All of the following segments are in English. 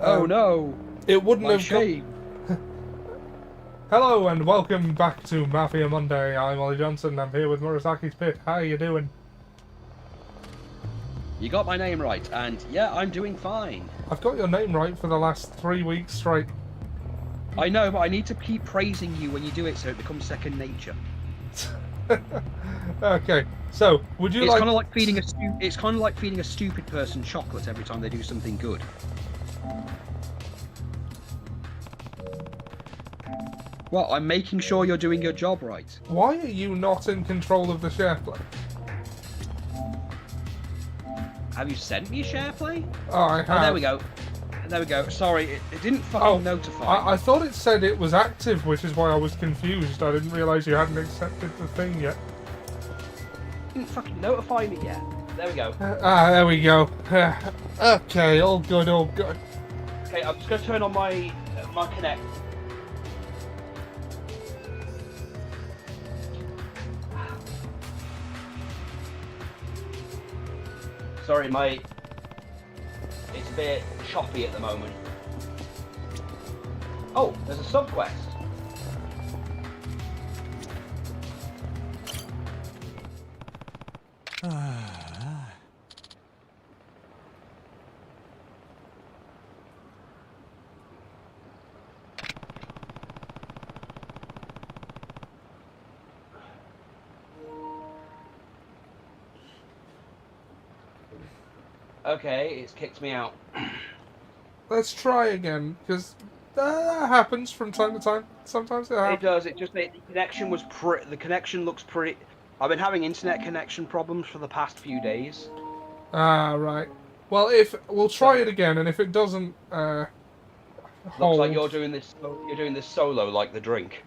Oh no! It wouldn't My have got... shame. Hello and welcome back to Mafia Monday. I'm Ollie Johnson. I'm here with Murasaki's Pit. How are you doing? You got my name right, and yeah, I'm doing fine. I've got your name right for the last 3 weeks straight. I know, but I need to keep praising you when you do it so it becomes second nature. Okay, so would you It's like... kind of like feeding it's kind of like feeding a stupid person chocolate every time they do something good. Well, I'm making sure you're doing your job right. Why are you not in control of the share play? Have you sent me a share play? Oh, I have. Oh, there we go. There we go. Sorry, it didn't fucking notify me. I thought it said it was active, which is why I was confused. I didn't realise you hadn't accepted the thing yet. It didn't fucking notify me yet. There we go. There we go. Okay, all good, all good. Okay, I'm just going to turn on my Connect. Sorry, it's a bit choppy at the moment. Oh, there's a sub-quest. Okay, it's kicked me out. Let's try again, because that happens from time to time. Sometimes it happens. It does. It just the connection was the connection looks pretty. I've been having internet connection problems for the past few days. Ah, right. Well, we'll try it again, and if it doesn't hold... Looks like you're doing this solo like the drink.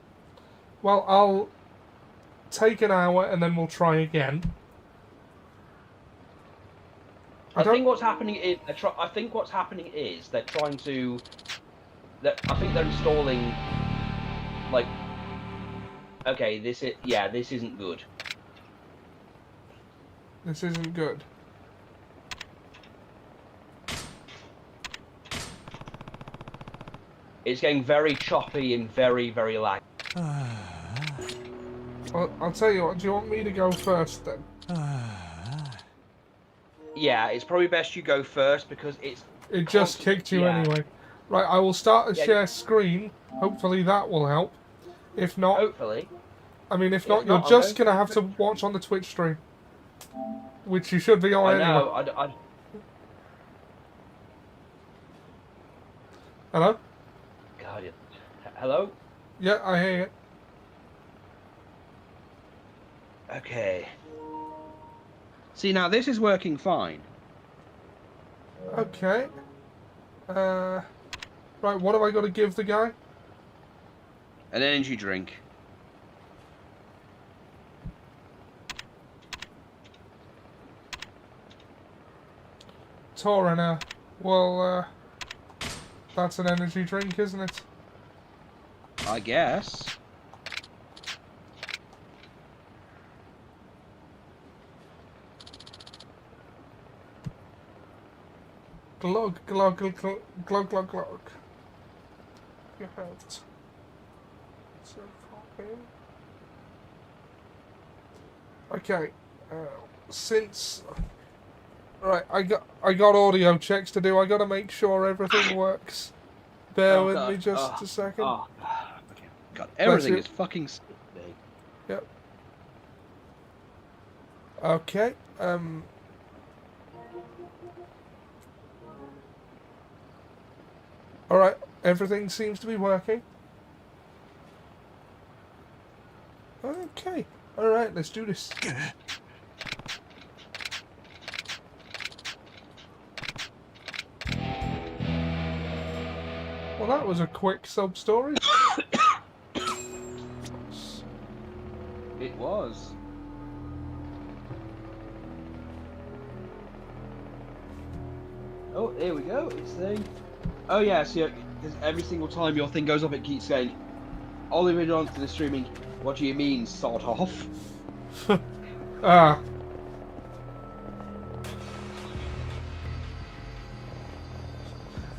Well, I'll take an hour, and then we'll try again. I think what's happening is they're trying to. I think they're installing. Like. Okay, this isn't good. This isn't good. It's getting very choppy and very, very laggy. Well, I'll tell you what. Do you want me to go first then? Yeah, it's probably best you go first because it just kicked you anyway. Right, I will start a share screen. Hopefully that will help. If not... Hopefully. I mean, if not, you're just going to have to watch on the Twitch stream. Which you should be on anyway. I know. Hello? God, hello? Yeah, I hear you. Okay. See, now this is working fine. Okay. Right, what have I got to give the guy? An energy drink. Taurina. Well, that's an energy drink, isn't it? I guess. Glug, glug, glug, glug, glug, glug, glug. Your health. So okay. Since... Right, I got audio checks to do. I got to make sure everything works. Bear with me just a second. Oh, okay. God, everything is fucking sick today. Yep. Okay. All right. Everything seems to be working. Okay. All right. Let's do this. Well, that was a quick sub-story. It was. Oh, there we go. It's saying. Oh yeah, so because every single time your thing goes up, it keeps saying, "Oliver Johnson is streaming." What do you mean, sort of? Ah.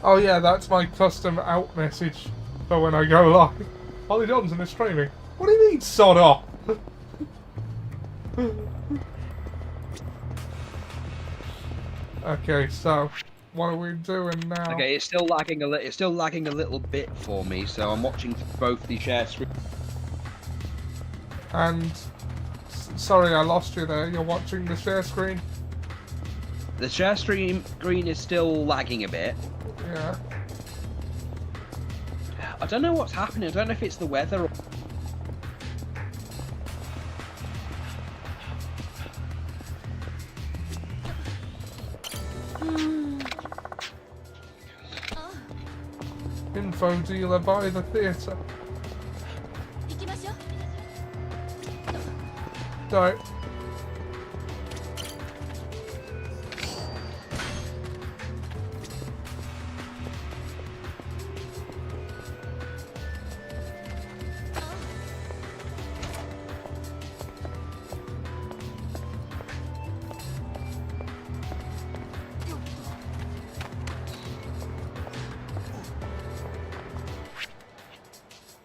Oh yeah, that's my custom out message for when I go live. Holly Johnson is streaming. What do you mean, sod off? Okay, so what are we doing now? Okay, it's still lagging a little. It's still lagging a little bit for me, so I'm watching both the share screen. And sorry, I lost you there. You're watching the share screen. The share screen is still lagging a bit. Yeah. I don't know what's happening. I don't know if it's the weather or... Info dealer by the theatre. Sorry.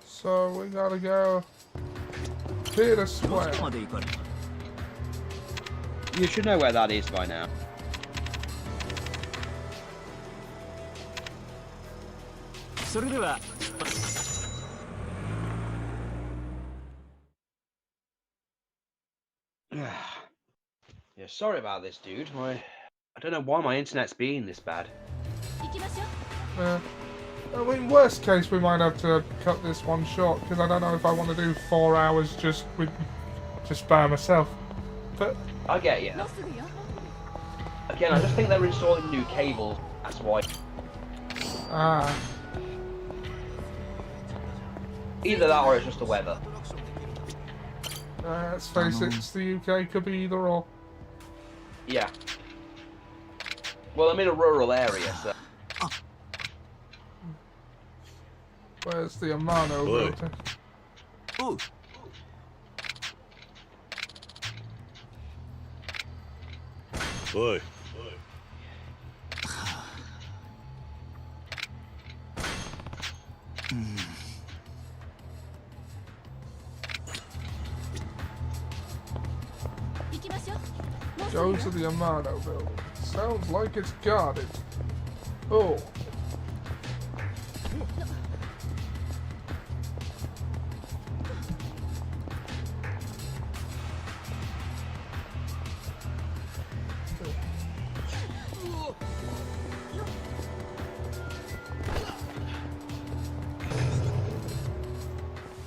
So we gotta go Theatre Square. You should know where that is by now. Yeah, sorry about this, dude. I don't know why my internet's being this bad. I mean, worst case, we might have to cut this one short, because I don't know if I want to do 4 hours just by myself. But I get you. Again, I just think they're installing new cables. That's why. ah, Either that or it's just the weather. let's face it, it's the UK. Could be either or. Yeah. Well, I'm in a rural area, so. Where's the Amano building? Ooh. Oi. Go to the Amano building. Sounds like it's guarded. Oh.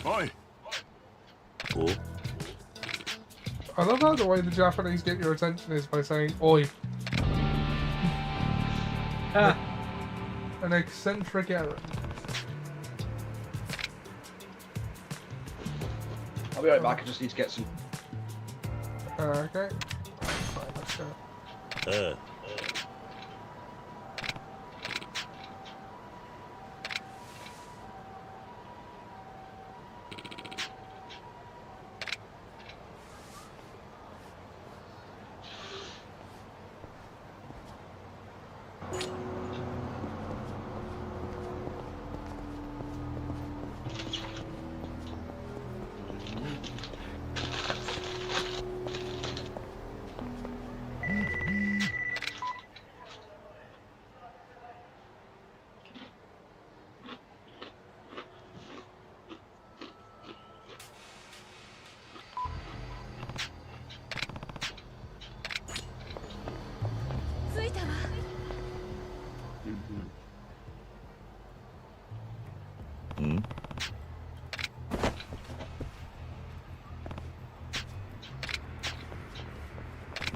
Oi. Cool. I love how the way the Japanese get your attention is by saying "oi." An eccentric errand. I'll be right back. I just need to get some. Okay. Fine, let's go.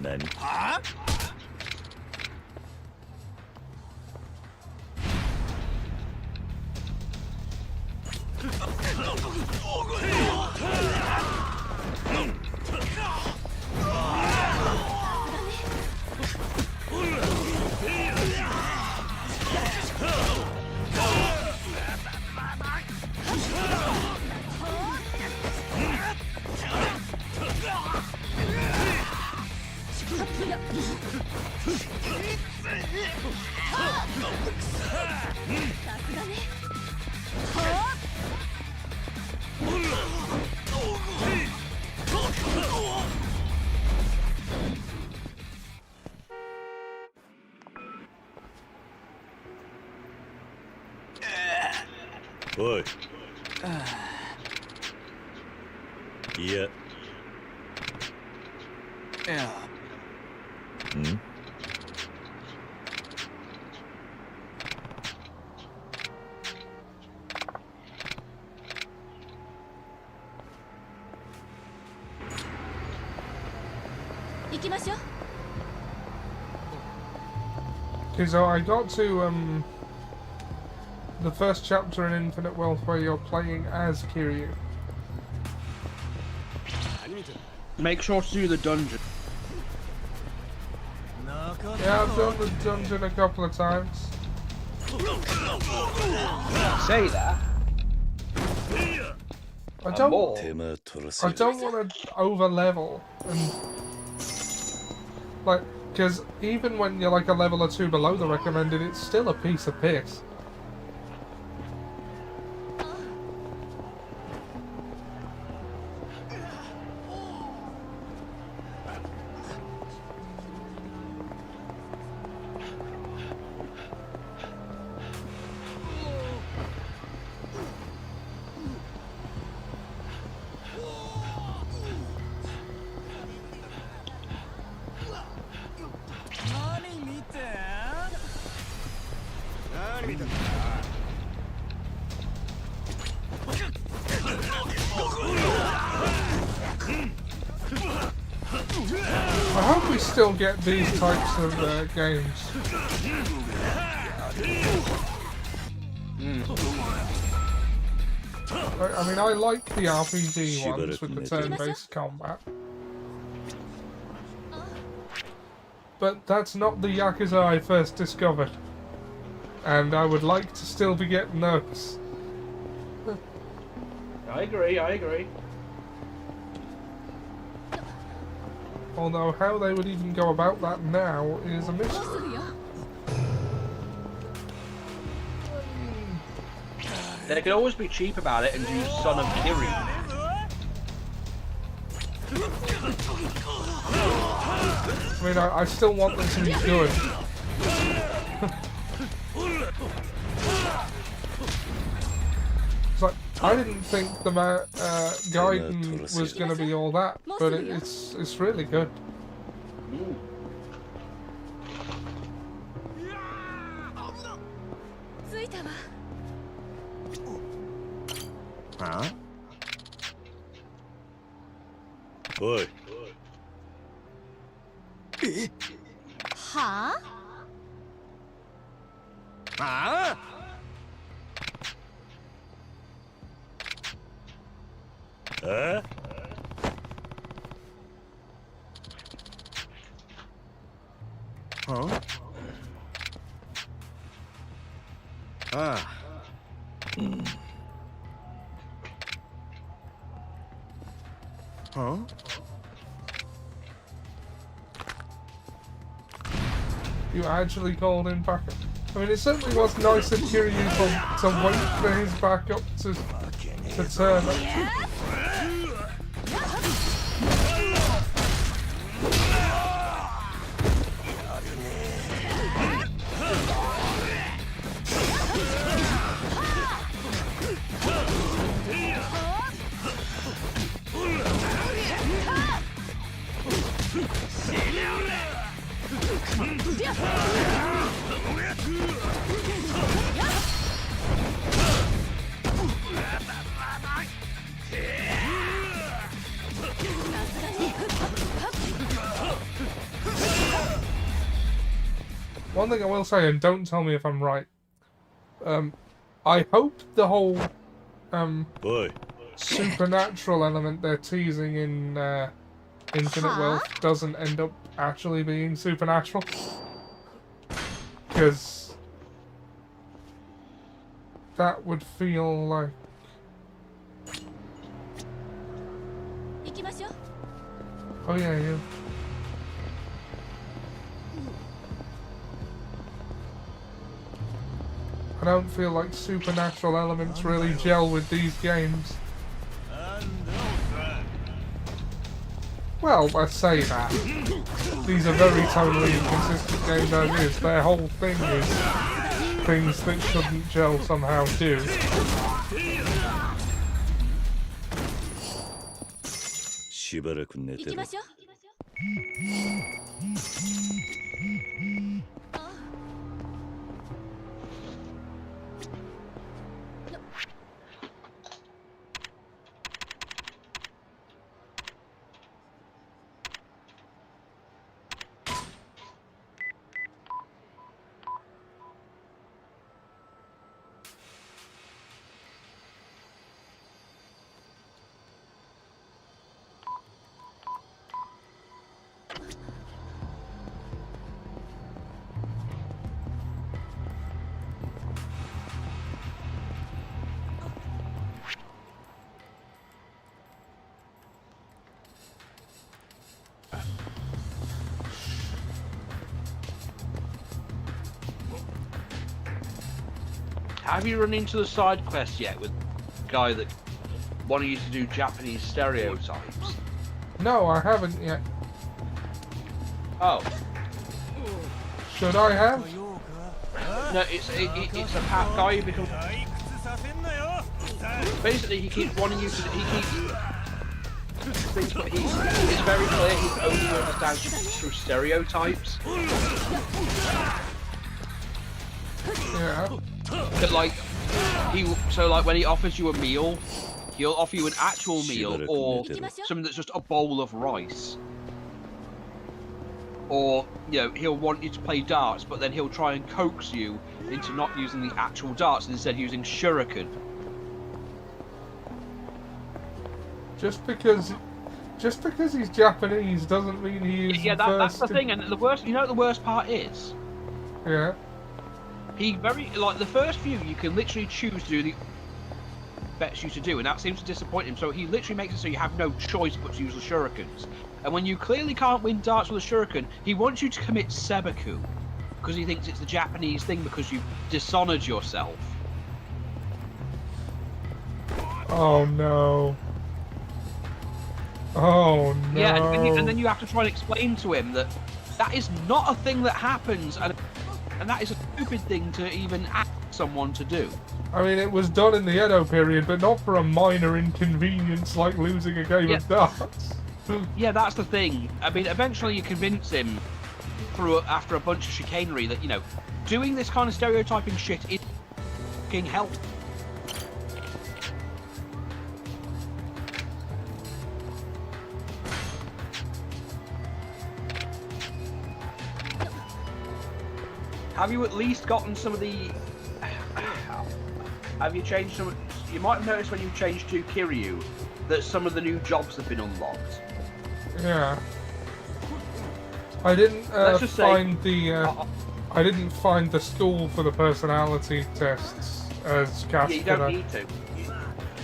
Nani? おい。いや。ん？行きましょう。 Okay, so I got to the first chapter in Infinite Wealth where you're playing as Kiryu. Make sure to do the dungeon. Yeah, I've done the dungeon a couple of times. Say that. I don't More. 手間取らせ I る。 don't want to over level and like because even when you're like a level or two below the recommended, it's still a piece of piss. I hope we still get these types of games. I mean, I like the RPG ones with the turn-based combat. But that's not the Yakuza I first discovered. And I would like to still be getting those. I agree, I agree. Although how they would even go about that now is a どうす mystery. るよ。 They could always be cheap about it and do Son of Kiryu. I mean, I still want them to be good. It's like, I didn't think the Gaiden was going to be all that, but it's really good. Mm. 着いたわ。あ？おい。はあ？ああ？え？は？ああ。うん。Huh? You actually called in backup. I mean, it certainly was nice of Kiryu to wait for his backup to turn up. One thing I will say, and don't tell me if I'm right, I hope the wholeおい。supernatural element they're teasing in Infinite Wealth doesn't end up actually being supernatural. Because that would feel like... 行きましょう。 Oh yeah, yeah. I don't feel like supernatural elements really gel with these games. Well, I say that. These are very tonally inconsistent games as is. Their whole thing is things that shouldn't gel somehow do. しばらく寝てろ。行きましょう。あ Have you run into the side quest yet with the guy that wanted you to do Japanese stereotypes? No, I haven't yet. Oh. Should I have? No, it's a guy who becomes... Basically, he keeps wanting you to... He keeps... Things, but it's very clear he's only understands through stereotypes. Yeah. But like, like when he offers you a meal, he'll offer you an actual meal or something that's just a bowl of rice. Or, you know, he'll want you to play darts, but then he'll try and coax you into not using the actual darts and instead using shuriken. Just because he's Japanese doesn't mean he is. Yeah, that's the thing, and the worst. You know what the worst part is? Yeah. He the first few you can literally choose to do the bets you to do, and that seems to disappoint him. So he literally makes it so you have no choice but to use the shurikens. And when you clearly can't win darts with a shuriken, he wants you to commit seppuku because he thinks it's the Japanese thing because you've dishonored yourself. Oh no. Oh no. Yeah, and then you have to try and explain to him that that is not a thing that happens, and that is a stupid thing to even ask someone to do. I mean, it was done in the Edo period, but not for a minor inconvenience like losing a game of darts. Yeah, that's the thing. I mean, eventually you convince him after a bunch of chicanery that, you know, doing this kind of stereotyping shit is fucking help. Have you at least gotten some of the... Have you changed some... You might have noticed when you changed to Kiryu that some of the new jobs have been unlocked. Yeah. I didn't find I didn't find the school for the personality tests as Casper. Yeah, you don't need to.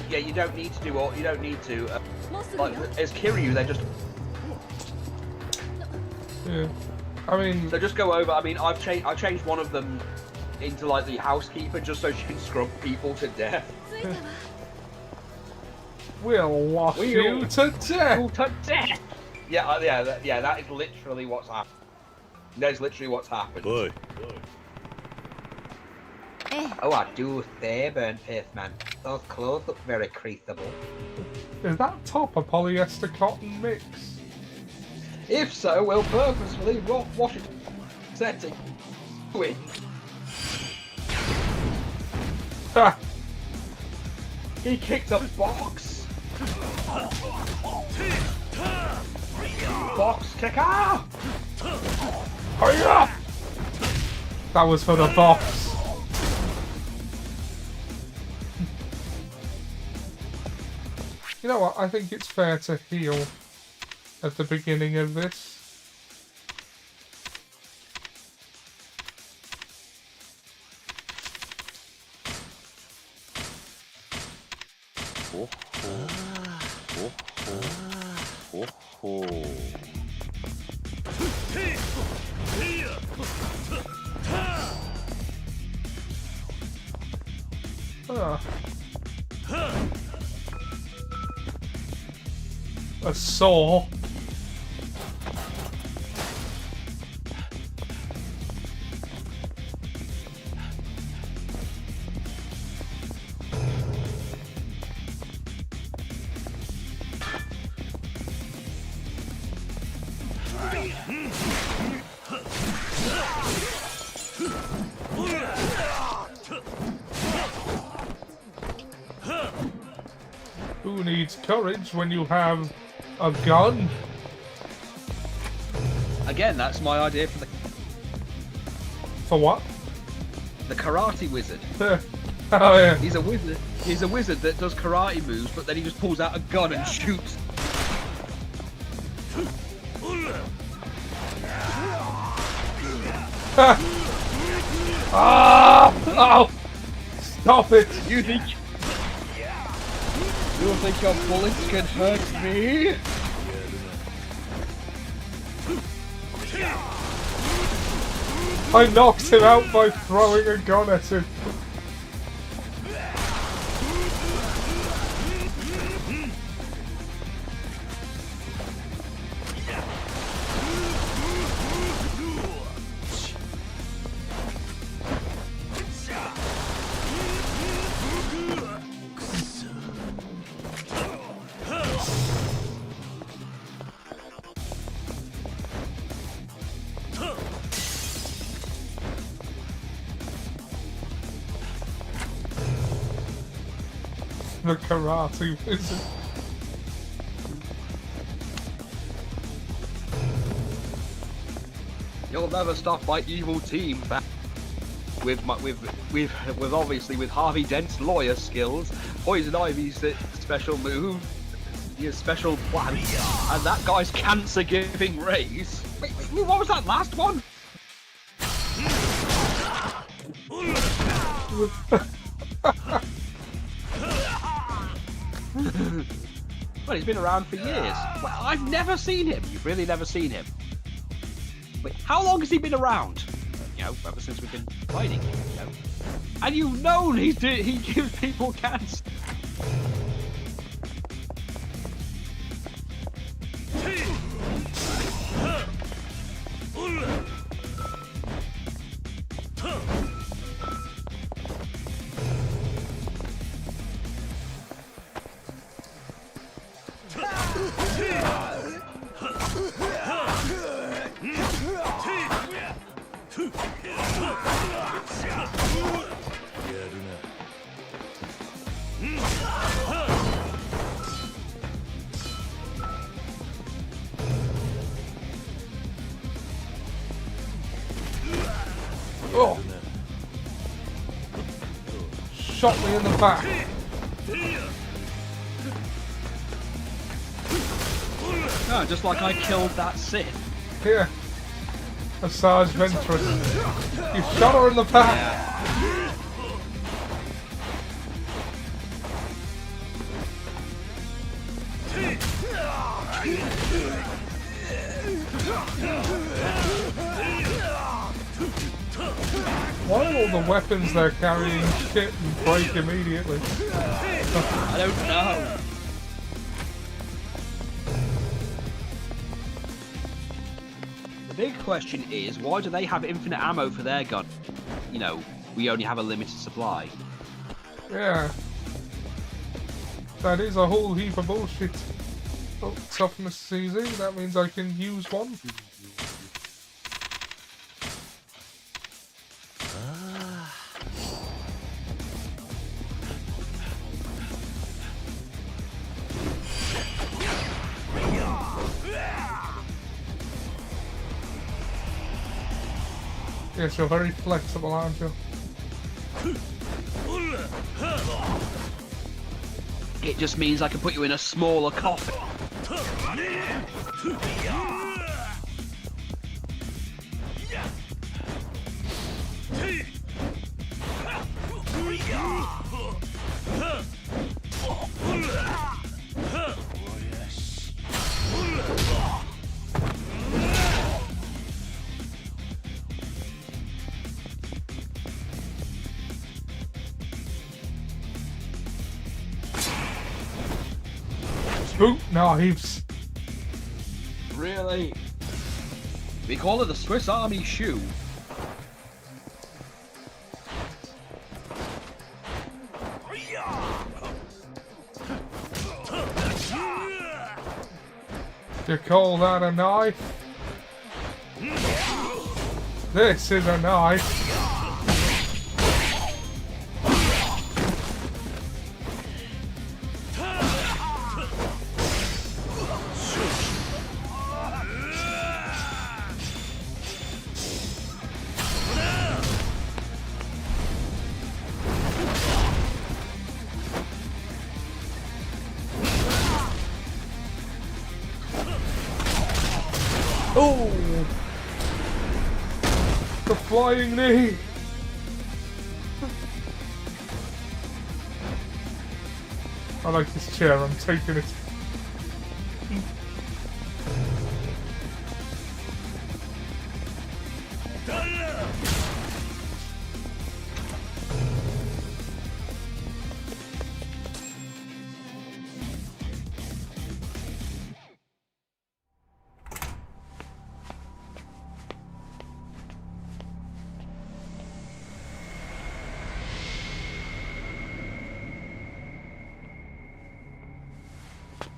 You don't need to do all. You don't need to. Like as Kiryu, they're just. Yeah. I mean. So just go over. I mean, I've changed one of them into like the housekeeper just so she can scrub people to death. We'll wash you to death. Yeah, that is literally what's happened. That is literally what's happened. Boy. Oh, I do say, Burn Pierce, man. Those clothes look very creasable. Is that top a polyester cotton mix? If so, we'll purposefully wash it. Setting. Win. Ha! He kicked a box. Box kicker! Hurry up! That was for the box. You know what? I think it's fair to heal at the beginning of this. A saw. Who needs courage when you have a gun? Again, that's my idea for For what? the karate wizard. Oh yeah. He's a wizard. He's a wizard that does karate moves, but then he just pulls out a gun and shoots. Ah! Oh! Stop it! You think your bullets can hurt me? I knocked him out by throwing a gun at him. The karate wizard. You'll never stop my evil team back. With obviously with Harvey Dent's lawyer skills, Poison Ivy's special move, his special plan, and that guy's cancer-giving rays. Wait, what was that last one? Well, he's been around for years. Well, I've never seen him. You've really never seen him. Wait, how long has he been around? You know, ever since we've been fighting. You know, and you've known he gives people cancer. Oh! Shot me in the back. No, just like I killed that Sith. Here. A Sarge Ventress. You shot her in the back. Why are all the weapons they're carrying shit and break immediately? I don't know. The big question is, why do they have infinite ammo for their gun? You know, we only have a limited supply. Yeah. That is a whole heap of bullshit. Oh, toughness is easy. That means I can use one. Yes, you're very flexible, aren't you? It just means I can put you in a smaller coffin. Boot knives. Really? We call it the Swiss Army shoe. You call that a knife? This is a knife. flying knee. I like this chair, I'm taking it.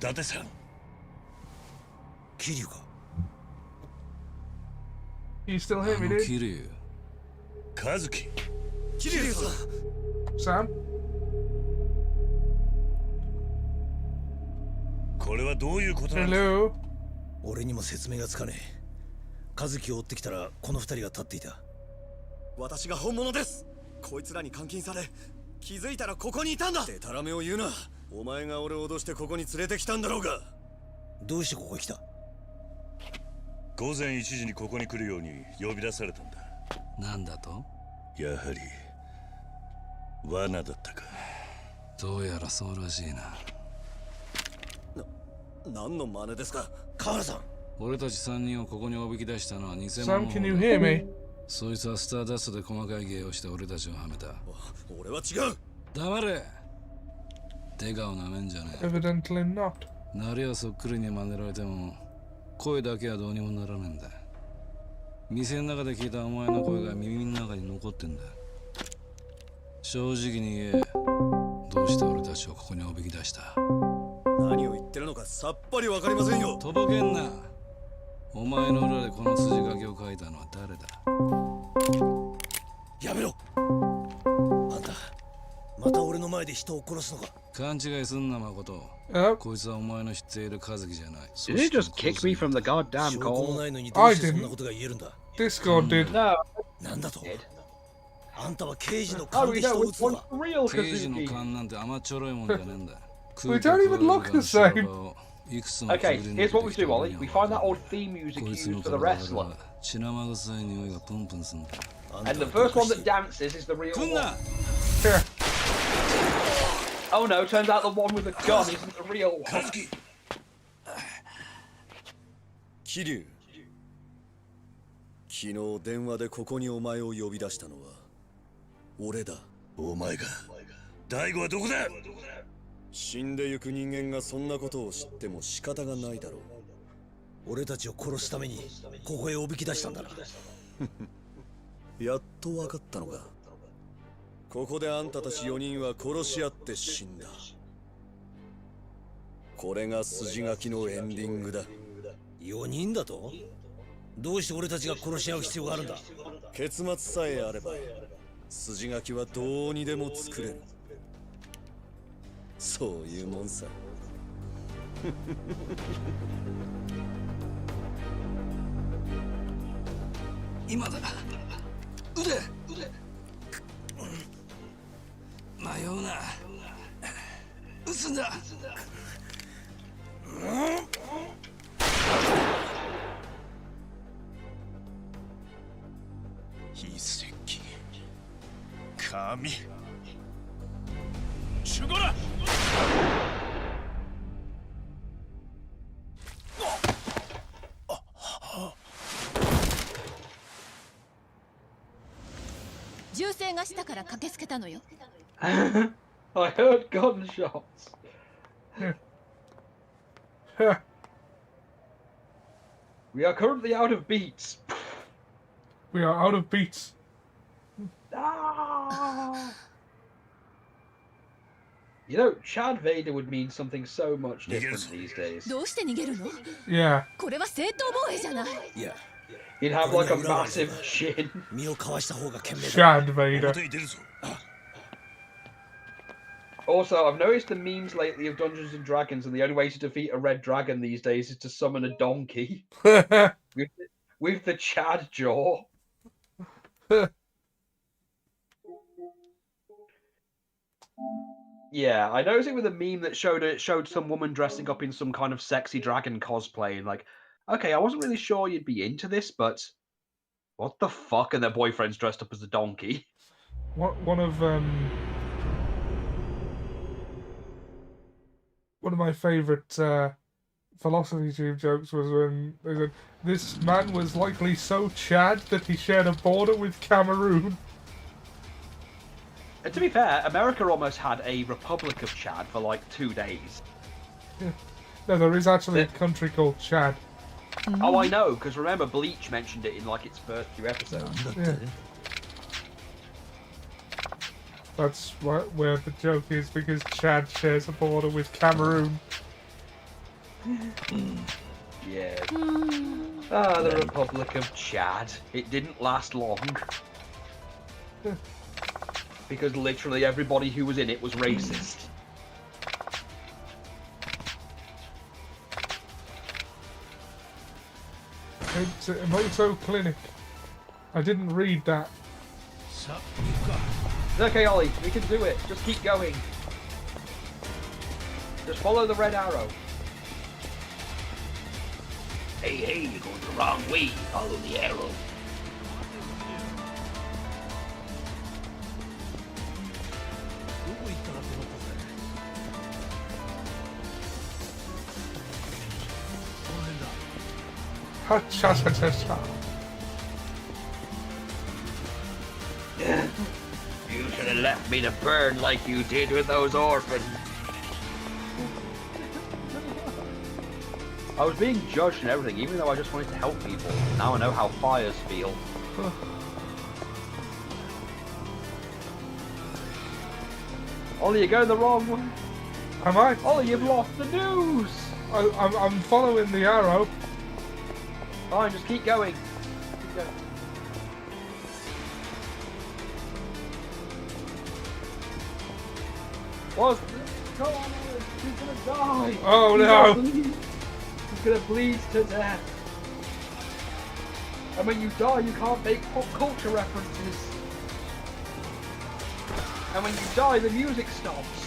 Date-san. Kiryu か You still hear me, dude? Kiryu. Kazuki. Kiryu さん Sam? これはどういうことなんだ。 Hello? 俺にも説明がつかねえ。和樹を追ってきたらこの二人が立っていた。私が本物です。こいつらに監禁され、気づいたらここにいたんだ。でたらめを言うな。お前が俺を脅してここに連れてきたんだろうが。どうしてここへ来た？午前1時にここに来るように呼び出されたんだ。なんだと？やはり罠だったか。どうやらそうらしいな。何の真似ですか？河原さん。俺たち3人をここにおびき出したのは偽物 Sam, can you だ。 hear me? そいつはスターダストで細かい芸をして俺たちをはめた。俺は違う。黙れ。デカをなめんじゃねえ。 Evidently not. なりはそっくりに真似られても声だけはどうにもならねえんだ。店の中で聞いたお前の声が耳の中に残ってんだ。正直に言え、どうして俺たちをここにおびき出した？何を言ってるのかさっぱりわかりませんよ。とぼけんな。お前の裏でこの筋書きを書いたのは誰だ？やめろ。あんたまた俺の前で人を殺すのか？勘違いすんな誠。 Oh, こいつはお前の知っている和樹じゃない。 Did he just kick me from the goddamn 証拠も call? ないのにどうしてそんなことが言えるんだ？ Discord did. No, なんだと？あんたは刑事の how 勘 do で we 人 know を撃 which つの one's か？ real 刑事の Kazuki? 勘なんて甘っちょろいもんじゃねえんだ。 We don't even look the same. Okay, here's what we do, Ollie. We find that old theme music こいつ used の for the 体 wrestler. から血生臭い匂いがプンプンすんだ。 And the first one that dances is the real 来ん one. な。 Here. Oh no, turns out the one with the gun isn't the real one. 和樹。桐生。昨日電話でここにお前を呼び出したのは俺だ。お前が。大悟はどこだ？死んでゆく人間がそんなことを知っても仕方がないだろう。俺たちを殺すためにここへおびき出したんだな。やっと分かったのか。ここであんたたち4人は殺し合って死んだ。これが筋書きのエンディングだ。4人だと？どうして俺たちが殺し合う必要があるんだ？結末さえあれば筋書きはどうにでも作れる。そういうもんさ。今だ。腕。迷うな。撃つんだ。遺跡。神。シュゴラ。銃声がしたから駆けつけたのよ。 I heard gunshots. Here. We are currently out of beats. We are out of beats. Ah! You know, Chad Vader would mean something so much different these days. どうして逃げるの？ Yeah. これは正当防衛じゃない。いや、 He'd have like a massive chin. 身をかわした方が賢明だ。 Chad Vader. 表に出るぞ。 Also, I've noticed the memes lately of Dungeons and Dragons, and the only way to defeat a red dragon these days is to summon a donkey with the Chad jaw. Yeah, I noticed it with a meme that showed some woman dressing up in some kind of sexy dragon cosplay, and like, okay, I wasn't really sure you'd be into this, but What the fuck? And their boyfriend's dressed up as a donkey. One of my favourite philosophy tube jokes was when they said, this man was likely so Chad that he shared a border with Cameroon. And to be fair, America almost had a Republic of Chad for like 2 days. Yeah. No, there is actually a country called Chad. Oh, I know, because remember Bleach mentioned it in like its first few episodes. Yeah. That's where the joke is, because Chad shares a border with Cameroon. Yeah. Ah, the Republic of Chad. It didn't last long. Because literally everybody who was in it was racist. It's a moto clinic. I didn't read that. Okay, Ollie, we can do it. Just keep going. Just follow the red arrow. Hey, you're going the wrong way. Follow the arrow. Ha-cha-cha-cha-cha. You should have left me to burn like you did with those orphans. I was being judged and everything, even though I just wanted to help people. Now I know how fires feel. Ollie, you're going the wrong way. Am I? Ollie, you've lost the news! I'm following the arrow. Fine, just keep going. Keep going. Come on, Ollie. He's gonna die. Oh no! He's gonna bleed to death. And when you die, you can't make pop culture references. And when you die, the music stops.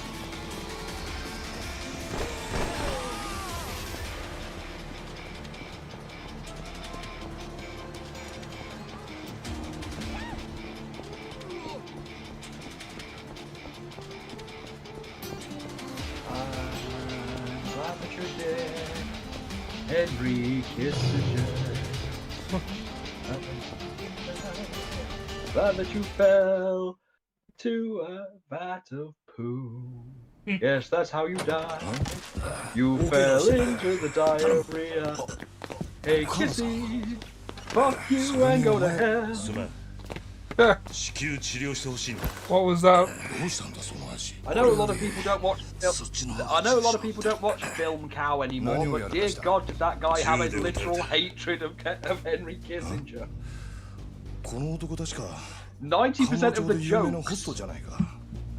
Henry Kissinger. Glad that you fell to a vat of poo. Yes, that's how you died. You fell into the diarrhea. Hey, Kissy, fuck you and go to hell. 至急治療してほしいんだ。 What was that? どうしたんだその話。 I know a lot of people don't watch I know a lot of people don't watch Film Cow anymore, but dear God, did that guy have a literal hatred of Henry Kissinger. この男確か 90% of the 有名なホスト jokes じゃないか。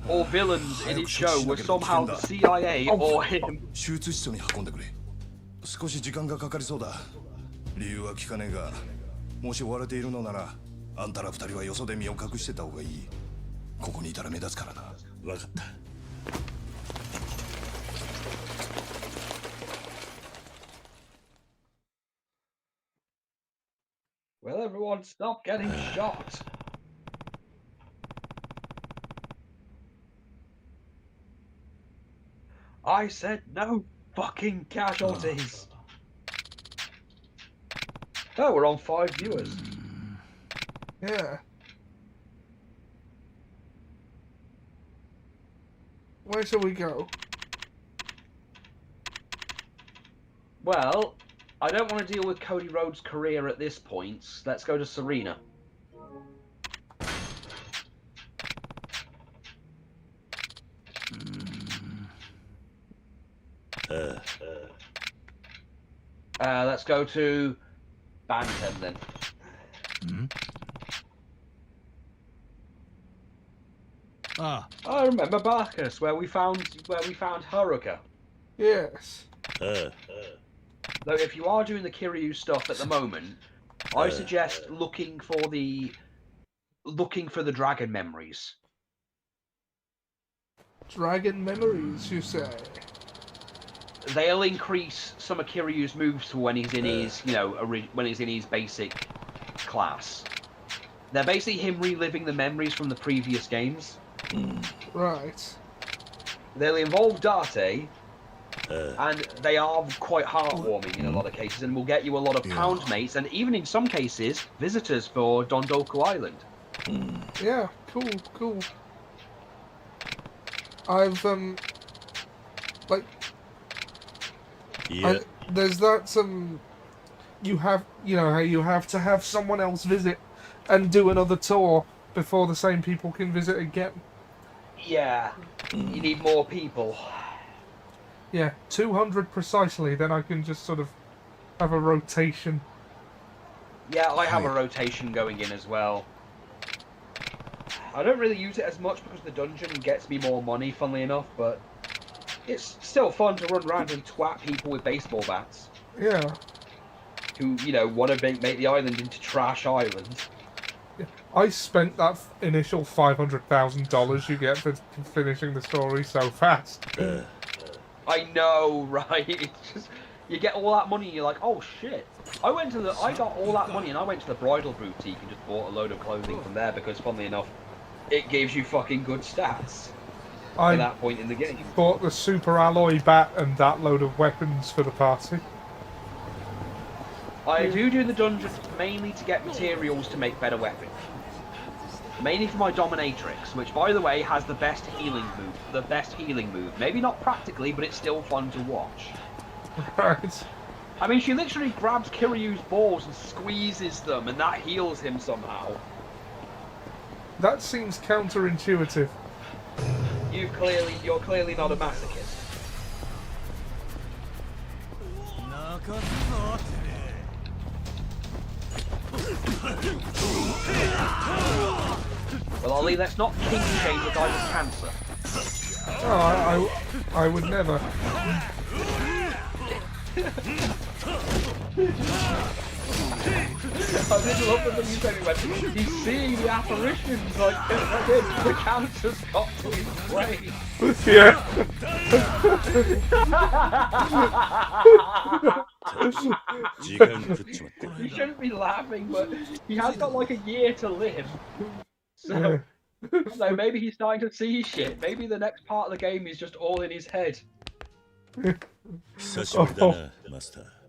or villains in his show were somehow the CIA or him. 手術室に運んでくれ。少し時間がかかりそうだ。理由は聞かねえが、もし追われているのなら、あんたら二人はよそで身を隠してた方がいい。ここにいたら目立つからな。わかった。 Will everyone stop getting shot? I said no fucking casualties. Oh, we're on 5 viewers. Yeah. Where shall we go? Well, I don't want to deal with Cody Rhodes' career at this point. Let's go to Serena. Let's go to Bantam then. Ah, I remember Bacchus, where we found Haruka. Yes. Though if you are doing the Kiryu stuff at the moment, I suggest looking for the dragon memories. Dragon memories, you say? They'll increase some of Kiryu's moves for when he's in his, when he's in his basic class. They're basically him reliving the memories from the previous games. Right. They involve Date, and they are quite heartwarming in a lot of cases, and will get you a lot of pound mates, and even in some cases, visitors for Dondoku Island. Yeah, cool. I've like, Yeah. there's that you have how you have to have someone else visit and do another tour before the same people can visit again. Yeah, you need more people. Yeah, 200 precisely. Then I can just sort of have a rotation. Yeah, I have a rotation going in as well. I don't really use it as much because the dungeon gets me more money, funnily enough, but it's still fun to run around and twat people with baseball bats. Yeah. Who, want to make the island into Trash Island. I spent that initial $500,000 you get for finishing the story so fast. I know, right? It's just, you get all that money and you're like, oh shit. I got all that money and I went to the bridal boutique and just bought a load of clothing from there because, funnily enough, it gives you fucking good stats at that point in the game. Bought the super alloy bat and that load of weapons for the party. I do the dungeons mainly to get materials to make better weapons. Mainly for my Dominatrix, which, by the way, has the best healing move. Maybe not practically, but it's still fun to watch. Right. I mean, she literally grabs Kiryu's balls and squeezes them, and that heals him somehow. That seems counterintuitive. You're clearly not a masochist. Well, Ollie, let's not king shame the guy with cancer. Oh, I would never. I did love the thing you said. He went, he's seeing the apparitions, like the cancer's got to his brain. Yeah. He shouldn't be laughing, but he has got like a year to live. So maybe he's starting to see shit. Maybe the next part of the game is just all in his head. And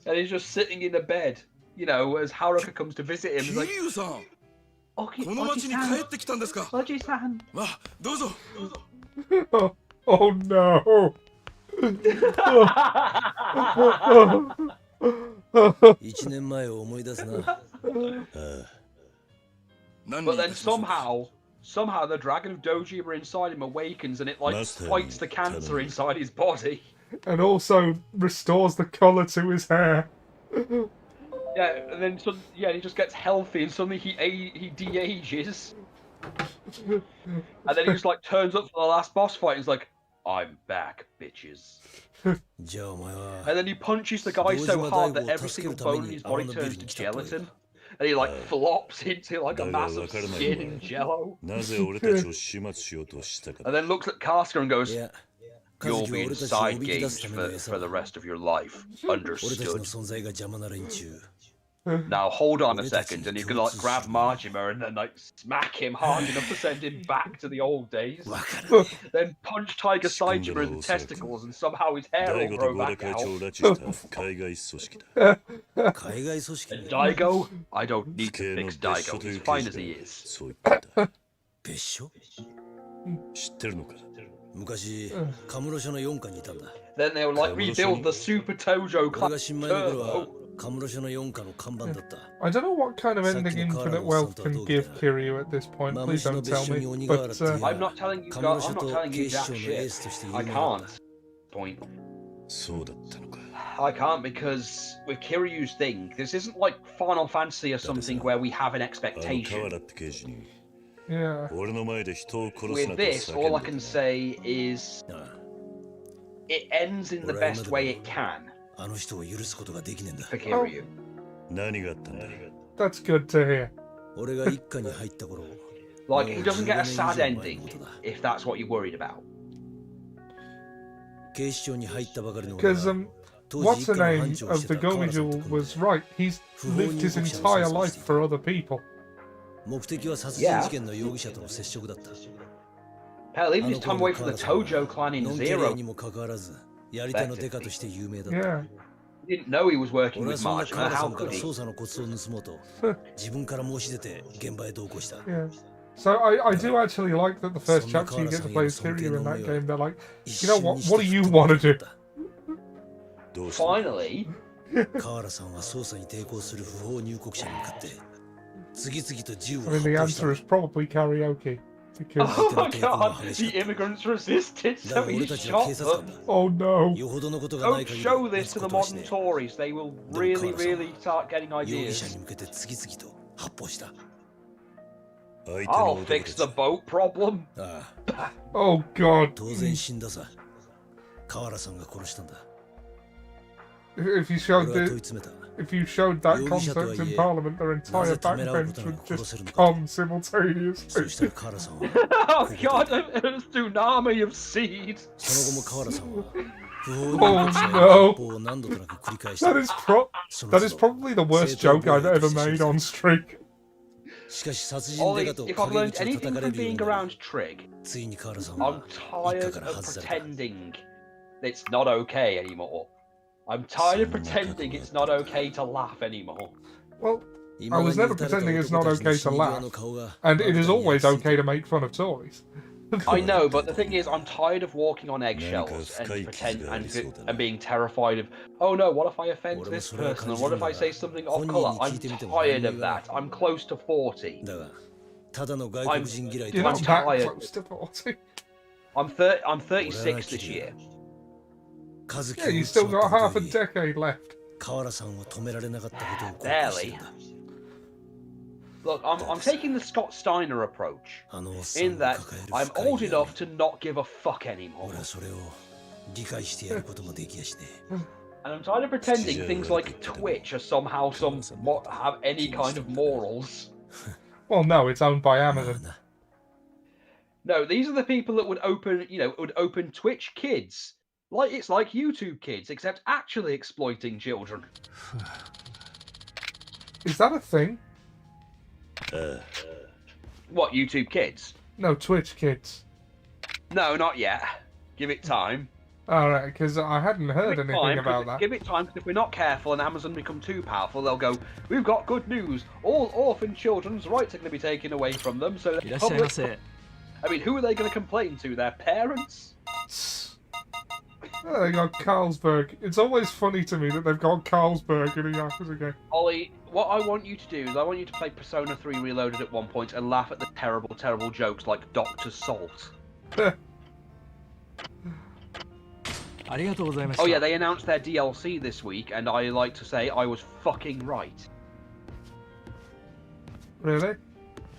he's just sitting in the bed, as Haruka comes to visit him. He's like, Oji-san. Oh no. 1年前を思い出すな。 But then somehow the dragon of Dojima inside him awakens and it fights the cancer inside his body. And also restores the colour to his hair. Yeah, and then he just gets healthy and suddenly he de-ages. And then he just turns up for the last boss fight and he's like, I'm back, bitches. And then he punches the guy so hard that every single bone in his body turns to gelatin. And he flops into a massive skin in jello. And then looks at Casca and goes, you'll be inside games for the rest of your life. Understood. Now hold on a second, and you can grab Majima and then smack him hard enough to send him back to the old days. Then punch Tiger Saitama in the testicles, and somehow his hair will grow back out. And Daigo, I don't need to fix Daigo. He's fine as he is. Then they'll rebuild the Super Tojo class Turbo. I don't know what kind of ending Infinite Wealth can give Kiryu at this point. Please don't tell me. But I'm not telling you jack shit. I can't. Point. I can't because with Kiryu's thing, this isn't like Final Fantasy or something where we have an expectation. Yeah. With this, all I can say is it ends in the best way it can. For Kiryu. That's good to hear. He doesn't get a sad ending, if that's what you're worried about. Because, what's the name of the Gomijul was right. He's lived his entire life for other people. 目的は殺人事件の容疑者との接触だった。 Hell, even his time away from the Tojo clan in ノンケレ Zero. にもかかわらず、やり手のデカとして有名だった。 Yeah. He didn't know he was working 俺は with そんな Marginal. 川田さ How んから could he? 捜査のコツを盗もうと、自分から申し出て現場へ同行した。 Yeah. So I do actually like that the first chapter you get to play as Kiryu in that game. They're like, you know what do you want to do? どうした？ Finally. 河原さんは捜査に抵抗する不法入国者に向かって次々と銃を I 発 mean, the 砲した answer is probably karaoke. Because Oh my god, the immigrants resisted, だ so が he 俺たちは shot 警察官 them. だ。 oh no. よほどのことがな Don't い限り show 撃 this つ to こ the とはし modern ねえ。 Tories. They will でも really, 河原さん really start getting は容疑 ideas. 者に向けて次々と発砲した。相手の I'll 男た fix ち the boat problem. ああ、 Oh god. 当然死んださ。河原さんが殺したんだ。 If you showed 俺は問い the, 詰めた。 if you showed that Yogi concept in Shato, Parliament, their entire Naze tamerau backbench kotana would just koroseru no ka? come そ simultaneously. したら河原さんは Oh god, a tsunami of seed. その後も河原さんは不法入 Oh 国者へ no. の発砲を何度となく繰り返した。 That is that is probably the worst joke I've ever made on stream. しかし殺人 Ollie, デカと if I've 陰 learned 口を anything 叩かれ from るよう being になり around Trig, ついに河原さん I'm は一家 tired から of 外された。 pretending it's not okay anymore. I'm tired of pretending it's not okay to laugh anymore. Well, 今 I ま was で never 撃たれた pretending it's 男 not たちの okay 死 to に際 laugh, の顔が and it あん is たに always 焼き付い okay た。 to make fun of toys. I know, but the thing is, I'm tired of walking on eggshells and 何か深い傷がありそうだな。 and being terrified of, oh no, what if I offend 俺も this それは person? 感 And じ what るん if だ I が say something 本 off 人 color? に聞 I'm いてみても何 tired も of 言わない that. I'm close to 40. だがただの外国人嫌い You're と not 'm that tired. close to 40. I'm 36 this year. 和樹 Yeah, を you 撃っち still まっ got た half こ a とに decade left. 河原さんを止められなかったことを後悔してるんだ。 Look, I'm taking the Scott Steiner approach あのおっさん in が that 抱える I'm 深い old 恨 enough to not give a fuck anymore. 俺はそれを理解してやることもできやしねえ。 And I'm tired of pretending things like Twitch are somehow have any kind of morals. Well, no, it's owned by まあ Amazon. な No, these are the people that would open Twitch Kids. It's like YouTube Kids, except actually exploiting children. Is that a thing? What, YouTube Kids? No, Twitch Kids. No, not yet. Give it time. Alright, because I hadn't heard Give it anything time, about that. Give it time, because if we're not careful and Amazon become too powerful, they'll go, we've got good news. All orphan children's rights are going to be taken away from them, so the public... I mean, who are they going to complain to? Their parents? Oh, they got Carlsberg. It's always funny to me that they've got Carlsberg in a Yakuza game. Ollie, what I want you to do is I want you to play Persona 3 Reloaded at one point and laugh at the terrible, terrible jokes like Dr. Salt. Oh yeah, they announced their DLC this week, and I like to say I was fucking right. Really?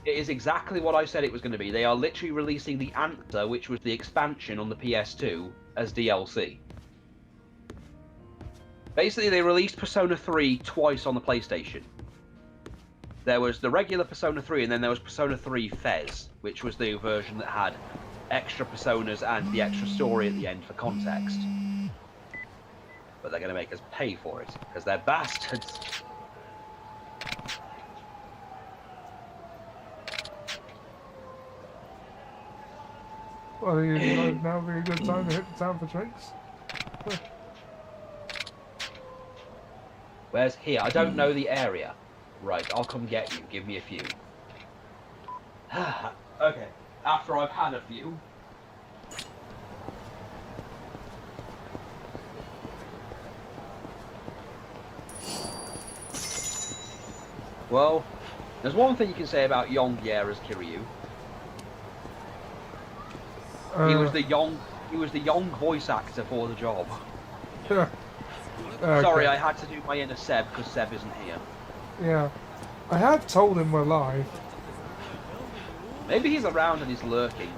It is exactly what I said it was going to be. They are literally releasing the Answer, which was the expansion on the PS2, as DLC. Basically, they released Persona 3 twice on the PlayStation. There was the regular Persona 3, and then there was Persona 3 Fez, which was the version that had extra personas and the extra story at the end for context. But they're going to make us pay for it, because they're bastards. Well, now would be a good time to hit the town for drinks. Where's here? I don't know the area. Right, I'll come get you. Give me a few. Okay, after I've had a few. Well, there's one thing you can say about Yongier as Kiryu. He was the young voice actor for the job. Okay. Sorry, I had to do my inner Seb because Seb isn't here. Yeah. I have told him we're live. Maybe he's around and he's lurking.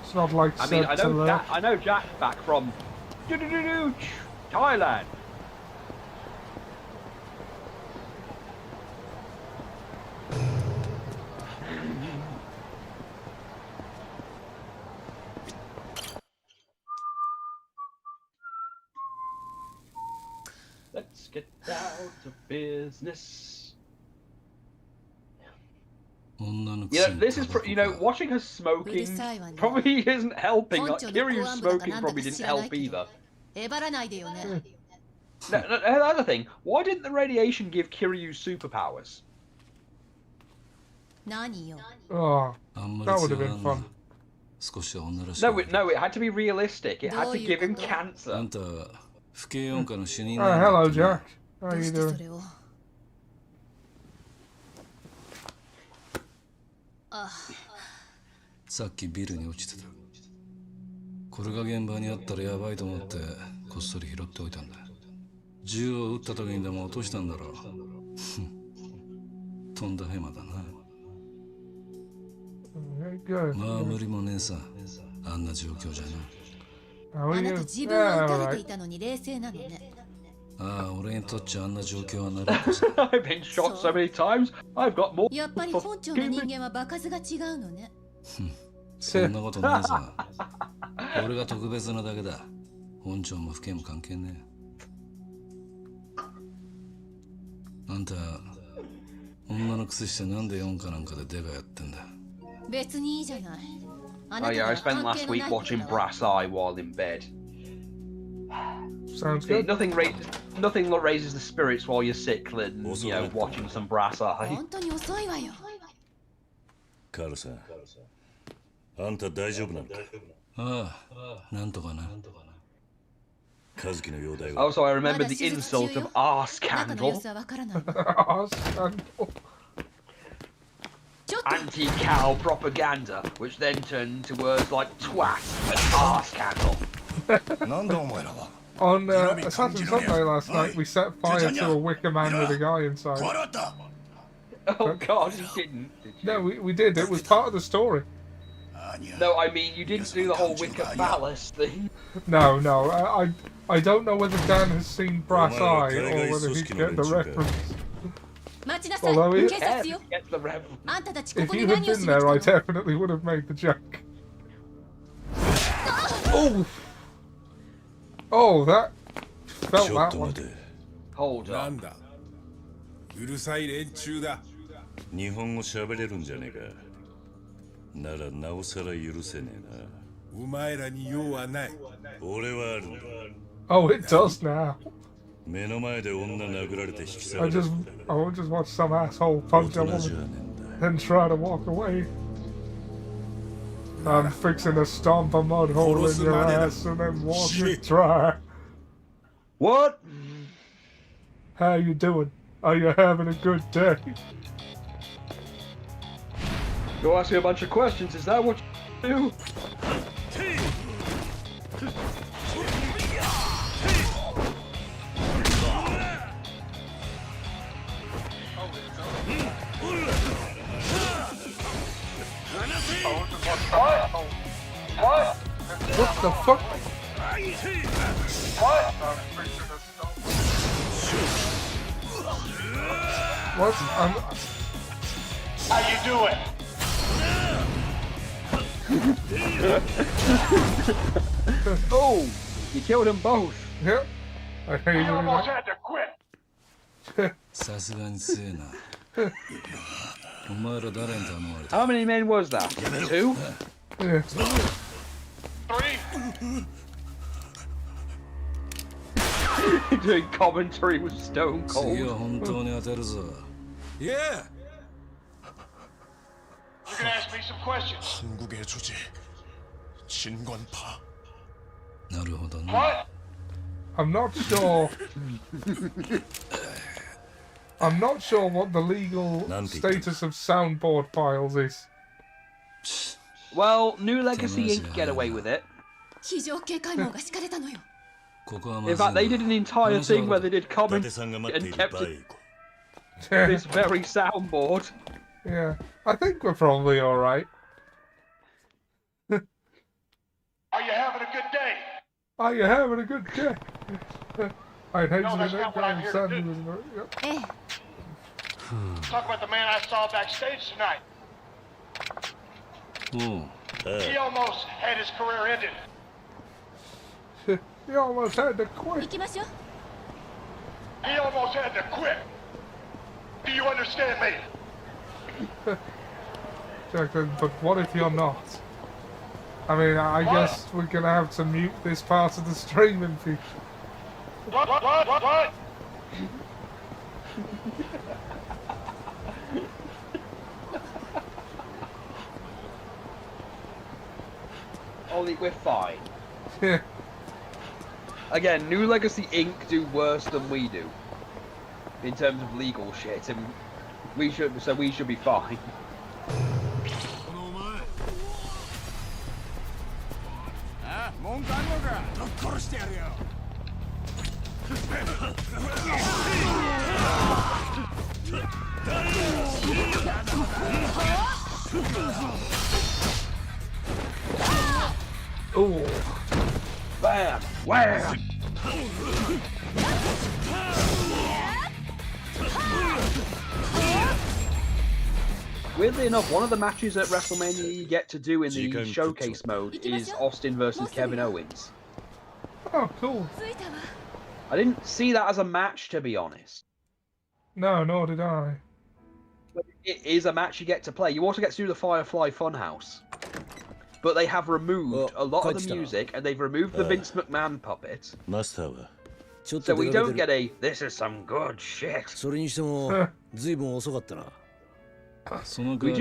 It's not like I mean, Seb to lurk. I know Jack back from Thailand. Let's get down to business. Yeah, this is watching her smoking probably isn't helping. Like, Kiryu's smoking probably didn't help either. No, another thing, why didn't the radiation give Kiryu superpowers? Oh, that would have been fun. No, it had to be realistic. It had to give him cancer. Oh, hello, Jack. How you doing? さっきビルに落ちてた。これが現場にあったらやばいと思ってこっそり拾っておいたんだ。銃を撃った時にでも落としたんだろう。とんだヘマだな。まあ無理もねえさ。あんな状況じゃな。あなた自分は撃たれていたのに冷静なのね。ああ、俺にとっちゃあんな状況はなるこそ。I've been shot so many times. I've got more. やっぱり本庁の人間は場数が違うのね。そんなことないさ。俺が特別なだけだ。本庁も府警も関係ねえ。あんた、女の靴してなんで4かなんかでデカやってんだ。別にいいじゃない。Oh yeah, I spent last week watching Brass Eye while in bed. Sounds good. Nothing raises the spirits while you're sick than, watching some Brass Eye. 本当に遅いわよ。カールさん、あんた大丈夫なのか？ああ、なんとかな。和樹の容体は。Also, I remember the insult of arse candle. Arse candle. Anti-cow propaganda, which then turned into words like twat and arse candle. On Assassin's Sunday last night, we set fire to a wicker man with a guy inside. Oh God, you didn't, did you? No, we did. It was part of the story. No, I mean, you didn't do the whole wicker phallus thing. No, I don't know whether Dan has seen Brass Eye or whether he get the reference. Although if you had been there, I definitely would have made the joke. Oh, that felt that one. Hold on. うるさい連中だ。日本語喋れるんじゃねえか。ならなおさら許せねえな。お前らに用はない。俺はあるんだ。Oh, it does now. 目の前で女殴られて引き去 I られ just watch some asshole punch a woman, then try to walk away. I'm fixing to stomp a mud hole in your ass and then walk it dry. What? How you doing? Are you having a good day? You're asking a bunch of questions, is that what you do? What? What the fuck? What? What? How you doing? Oh, you killed them both. Yep. I hate You almost it. had to quit. さすがに強えな。お前ら誰に頼まれた？ How many men was that? 2? Yeah. 3? Doing commentary with Stone 次 Cold. は本当に当てるぞ。Yeah. You can ask me some questions. 한국의 주제 진관파. なるほどな。 What? I'm not sure. I'm not sure what the legal status of soundboard files is. Well, New Legacy Inc. get away with it. 非常警戒網が敷かれたのよ。 ここはま In ずい fact, they did an entire thing where they did 伊 comment 達さんが待ってい and る kept バーへ it 行こ this very soundboard. Yeah, I think we're probably alright. Are you having a good day? Are you having a good day? I'd hate No, to that's be not that what guy I'm and here to Sandy do. was very... Yep. ええ。 Talk about the man I saw backstage tonight. おう。 He almost had his career ended. He almost had to 行 quit. きましょう。 He almost had to quit. Do you understand me? But what if you're not? I mean, I guess we're gonna have to mute this part of the stream in future. What? Ollie, we're fine. Yeah. Again, New Legacy Inc. do worse than we do in terms of legal shit, and we should be fine. Oh. Bam! Wham! Weirdly enough, one of the matches at WrestleMania you get to do in the showcase mode is Austin versus Kevin Owens. Oh, cool. I didn't see that as a match, to be honest. No, nor did I. But it is a match you get to play. You also get to do the Firefly Funhouse. But they have removed a lot of the music, and they've removed the Vince McMahon puppet. So we don't get a, this is some good shit. We do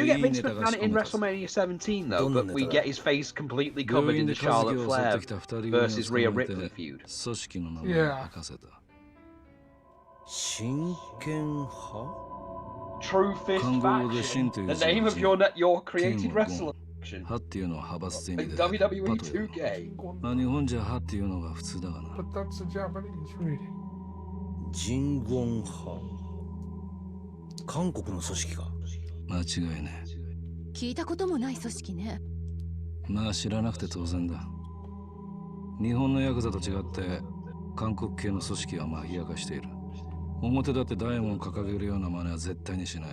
get Vince McMahon in WrestleMania 17 though, but we get his face completely covered in the Charlotte Flair versus Rhea Ripley feud. Yeah. True Fist Faction, the name of your created wrestling faction. WWE 2K. But that's a Japanese reading. 人言派韓国の組織か間違いね聞いたこともない組織ねまあ知らなくて当然だ日本のヤクザと違って韓国系の組織はマフィア化している表だって大門を掲げるような真似は絶対にしない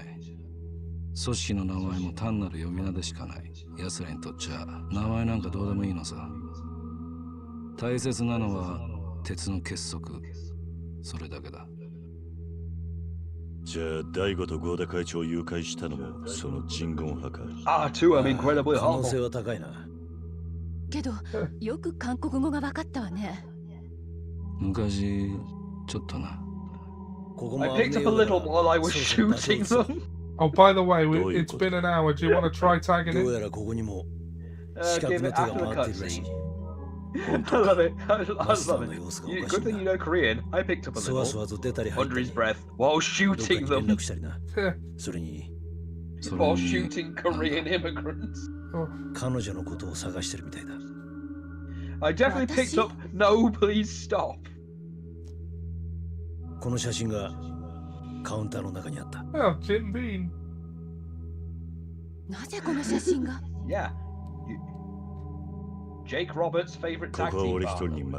組織の名前も単なる呼び名でしかない奴らにとっちゃ名前なんかどうでもいいのさ大切なのは鉄の結束それだけだじゃあ大悟と合田会長を誘拐したのもその人言派か2 I'm incredibly 可能性は高いなけどよく韓国語が分かったわね昔ちょっとな I picked up a little while I was shooting them. Oh, by the way, it's been an hour. Do you want to try tagging it? Give it after the cutscene. I love it. I love it. Good thing you know Korean. I picked up a little under his breath while shooting them. While shooting Korean immigrants. I definitely picked up No, please stop. この写真がカウンターの中にあった。Oh, Jim Bean. なぜこの写真が Yeah. Jake Roberts' favorite tag team partner.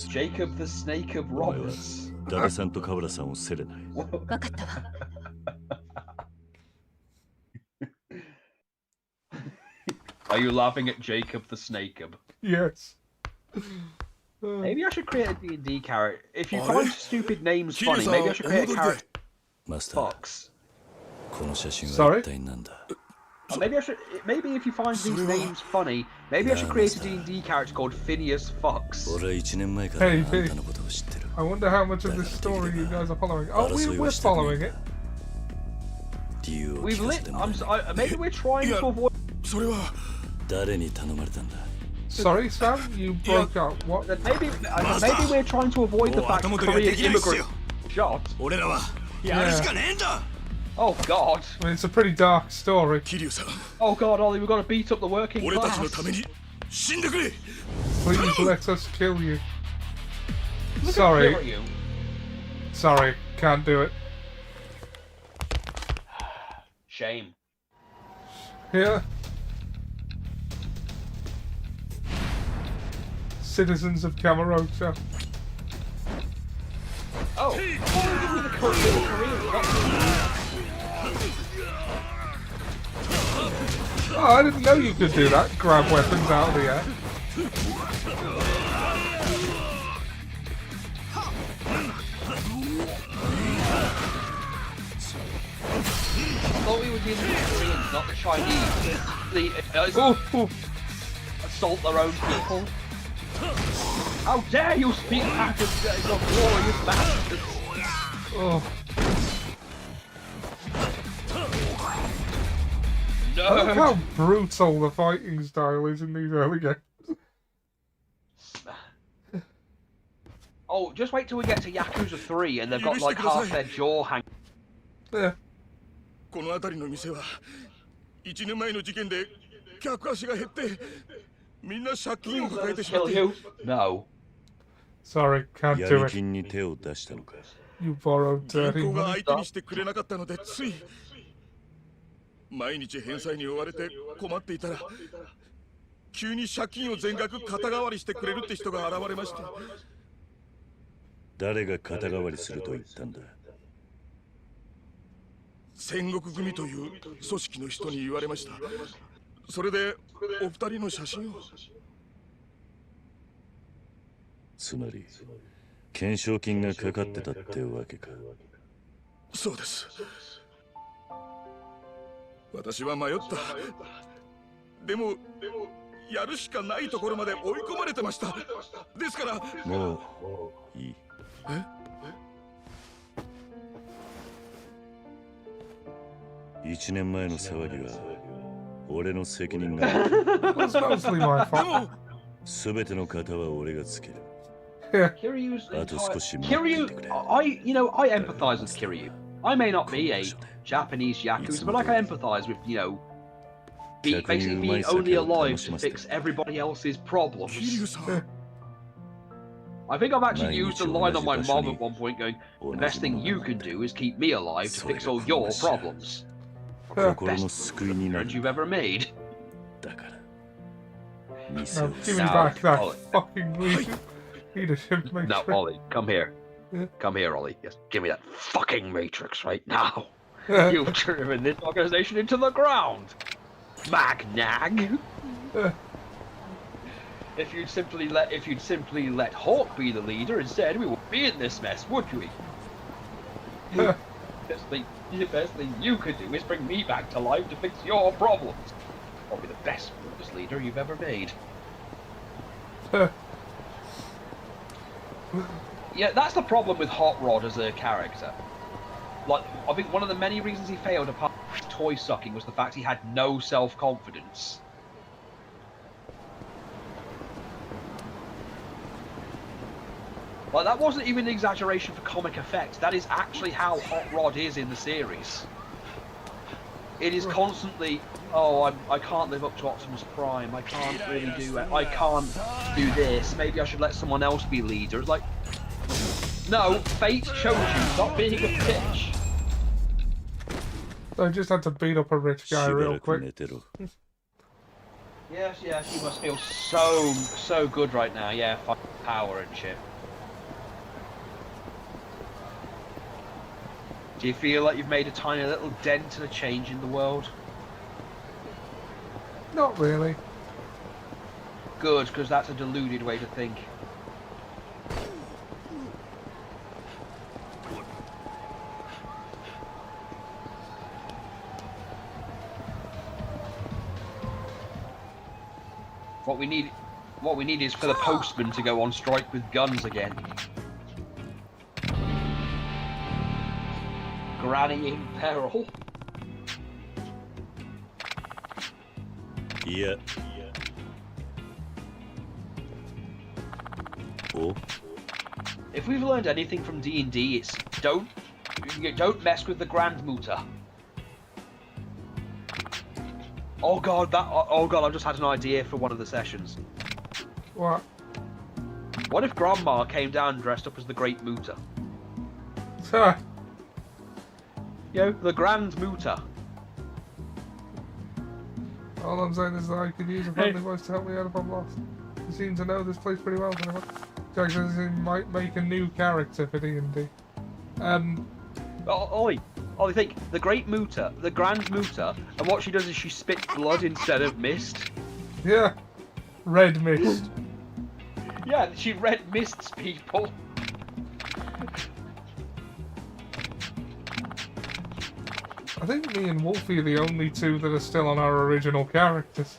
Jacob the Snake of Roberts. ダベさんとカブラさんをせれない。分かったわ。Are you laughing at Jacob the Snake? Yes. Maybe I should create a D&D character. If you find stupid names funny, maybe I should create a character. Fox. Sorry? Maybe if you find these names funny, maybe I should create a D&D character called Phineas Fox. Hey, I wonder how much of this story you guys are following. Oh, we're following it. We've maybe we're trying to avoid... Sorry, Sam, you broke up. What? Maybe we're trying to avoid the fact that Korean immigrant shot. Yeah. Oh God. I mean, it's a pretty dark story. Oh God, Ollie, we've got to beat up the working class. Please let us kill you. Sorry. Kill you. Sorry, can't do it. Shame. Yeah. Citizens of Kamurocho. Oh, the Korean. Oh, I didn't know you could do that. Grab weapons out of the air. thought we were dealing with Koreans, not the Chinese. Assault their own people. How dare you speak back of the glorious bastards! Oh. No! Look how brutal the fighting style is in these early games. Oh, just wait till we get to Yakuza 3 and they've got like half their jaw hanging. Yeah. この辺りの店は1年前の事件で客足が減ってみんな借金を抱えてしまって No. Sorry, can't 闇 do it. 金に手を出したのか You borrowed 銀 dirty 行が money. 相手にしてくれなかったのでつい毎日返済に追われて困っていたら急に借金を全額肩代わりしてくれるって人が現れまして。誰が肩代わりすると言ったんだ戦国組という組織の人に言われました。それでお二人の写真を。つまり懸賞金がかかってたってわけか。そうです。私は迷った。でもやるしかないところまで追い込まれてました。ですからもういい。1年前の騒ぎは俺の責任がある。全ての型は俺がつける。Kiryu's Kiryu, I empathize with Kiryu. I may not be a Japanese Yakuza, but I empathize with, basically being only alive to fix everybody else's problems. I think I've actually used a line on my mom at one point going, the best thing you can do is keep me alive to fix all your problems. Best friend you've ever made. No, give me back that fucking leadership matrix. No, Ollie, come here. Come here, Ollie. Yes, give me that fucking matrix right now. You've driven this organization into the ground. Magnag. If you'd simply let Hawk be the leader instead, we wouldn't be in this mess, would we? The best thing you could do is bring me back to life to fix your problems. Probably the best leader you've ever made. Yeah, that's the problem with Hot Rod as a character. Like, I think one of the many reasons he failed apart from toy sucking was the fact he had no self-confidence. Like, that wasn't even an exaggeration for comic effect. That is actually how Hot Rod is in the series. It is constantly, oh, I can't live up to Optimus Prime. I can't really do it. I can't do this. Maybe I should let someone else be leader. It's like, no, fate chose you. Stop being a bitch. I just had to beat up a rich guy real quick. Yes, you must feel so good right now. Yeah, fucking power and shit. Do you feel like you've made a tiny little dent and a change in the world? Not really. Good, because that's a deluded way to think. What we need is for the postman to go on strike with guns again. Granny in peril. Yeah. Oh. If we've learned anything from D&D, it's don't mess with the Grand Mutter. Oh god, I've just had an idea for one of the sessions. What? What if Grandma came down dressed up as the Great Mutter? The Grand Mutter. All I'm saying is that I could use a friendly voice to help me out if I'm lost. You seem to know this place pretty well, so Jackson might make a new character for D&D. Ollie, think, the Great Mutter, the Grand Mutter, and what she does is she spits blood instead of mist. Yeah. Red mist. Yeah, she red mists people. I think me and Wolfie are the only two that are still on our original characters.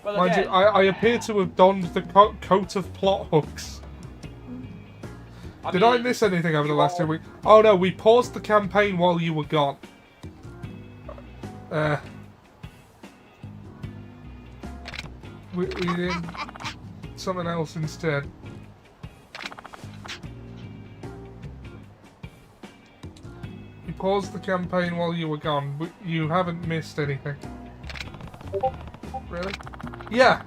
Well, Mind you, again, I appear to have donned the coat of plot hooks. Did I miss anything over the last 2 weeks? Oh no, we paused the campaign while you were gone. We did something else instead. We paused the campaign while you were gone. You haven't missed anything. Really? Yeah.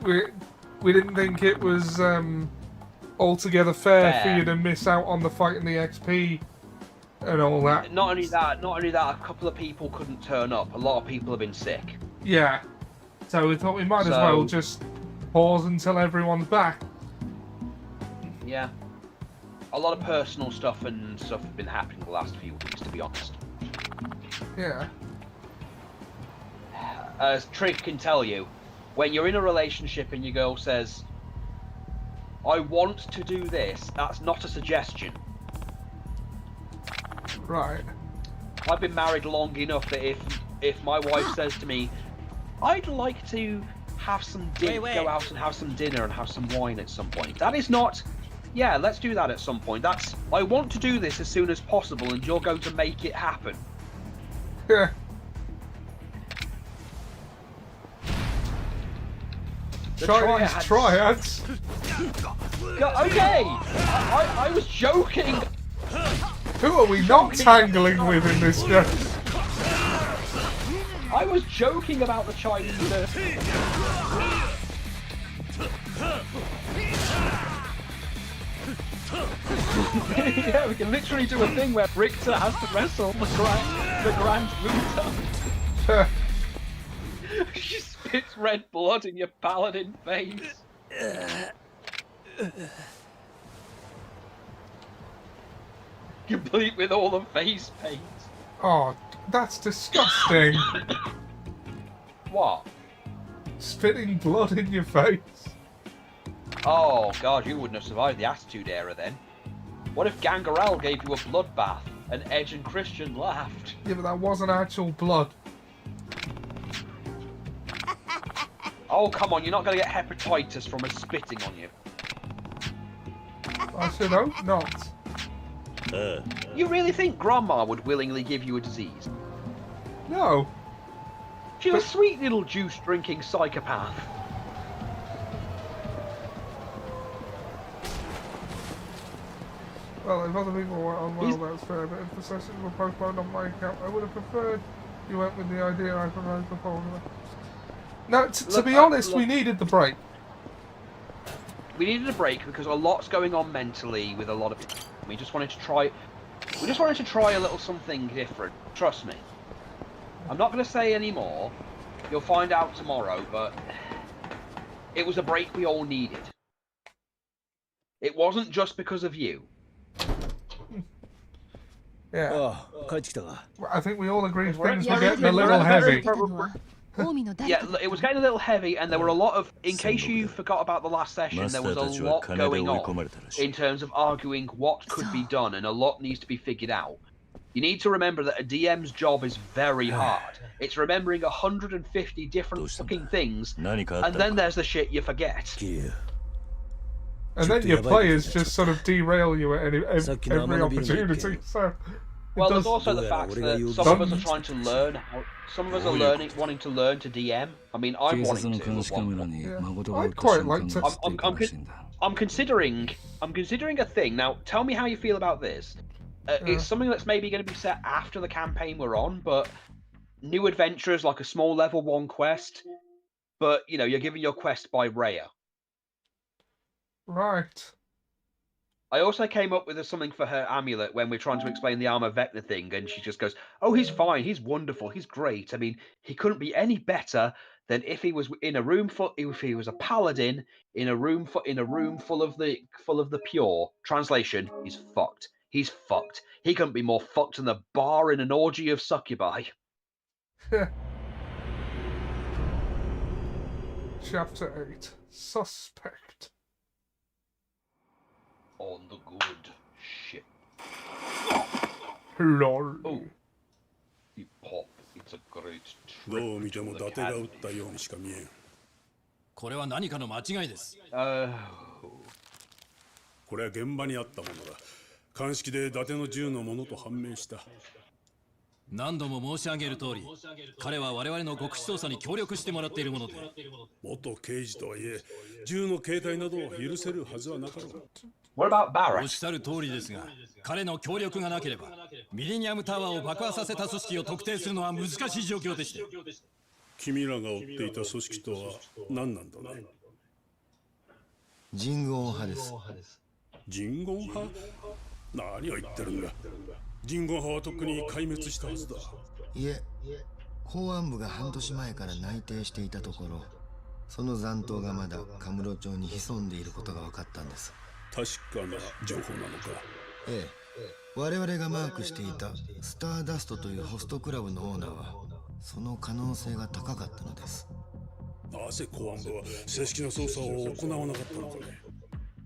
We didn't think it was altogether fair for you to miss out on the fight and the XP and all that. Not only that, a couple of people couldn't turn up. A lot of people have been sick. Yeah. So we thought we might as well just pause until everyone's back. Yeah. A lot of personal stuff and stuff have been happening the last few weeks, to be honest. Yeah. As Trick can tell you, when you're in a relationship and your girl says, I want to do this, that's not a suggestion. Right. I've been married long enough that if my wife says to me, I'd like to have some go out and have some dinner and have some wine at some point. That is not, yeah, let's do that at some point. That's, I want to do this as soon as possible and you're going to make it happen. Yeah. Triads. Okay, I was joking. Who are we not tangling with in this game? I was joking about the Chinese. Yeah, we can literally do a thing where Richter has to wrestle the Grand Luther. She spits red blood in your paladin face. Complete with all the face paint. Oh, that's disgusting. What? Spitting blood in your face. Oh god, you wouldn't have survived the Attitude Era then. What if Gangrel gave you a bloodbath and Edge and Christian laughed? Yeah, but that wasn't actual blood. Oh come on, you're not going to get hepatitis from us spitting on you. I should hope not. You really think Grandma would willingly give you a disease? No. She's a sweet little juice-drinking psychopath. Well, if other people were unwell, that's fair, but if the sessions were postponed on my account, I would have preferred you went with the idea I proposed before. No, to be honest, we needed the break. We needed a break because a lot's going on mentally with a lot of people. We just wanted to try a little something different. Trust me. I'm not going to say any more. You'll find out tomorrow, but it was a break we all needed. It wasn't just because of you. Yeah. I think we all agreed things were getting a little heavy. Yeah, it was getting a little heavy, and there were a lot of, in case you forgot about the last session, there was a lot going on in terms of arguing what could be done, and a lot needs to be figured out. You need to remember that a DM's job is very hard. It's remembering 150 different fucking things, and then there's the shit you forget. And then your players just sort of derail you at every opportunity, so... Well, there's also the fact that some of us are trying to learn how... Some of us are wanting to learn to DM. I mean, I'm wanting to. I'd quite like to... I'm considering a thing. Now, tell me how you feel about this. It's something that's maybe going to be set after the campaign we're on, but new adventures, like a small level 1 quest, but, you know, you're given your quest by Rhea. Right. I also came up with something for her amulet when we're trying to explain the Armor Vecna thing, and she just goes, "Oh, he's fine, he's wonderful, he's great. I mean, he couldn't be any better than if he was in a room full, if he was a paladin in a room full of the pure." Translation: he's fucked. He's fucked. He couldn't be more fucked than the bar in an orgy of succubi. Chapter 8. Suspect. On the good ship. Lol. Oh, you pop. It's a great どう見 trip ても伊 to 達 the が撃っ candy. たようにしか見えん。これは何かの間違いです。これは現場にあったものだ。鑑識で伊達の銃のものと判明した。何度も申し上げる通り、彼は我々の極秘捜査に協力してもらっているもので。元刑事とはいえ、銃の携帯などを許せるはずはなかろう。What about おっ Barrett? しゃる通りですが、彼の協力がなければ、ミレニアムタワーを爆破させた組織を特定するのは難しい状況でして。君らが追っていた組織とは何なんだね。人言派です。人言派？何を言ってるんだ。人言派はとっくに壊滅したはずだ。いえ、公安部が半年前から内定していたところ、その残党がまだカムロ町に潜んでいることが分かったんです。確かな情報なのか。ええ、我々がマークしていたスターダストというホストクラブのオーナーはその可能性が高かったのです。なぜ公安部は正式な捜査を行わなかったのかね。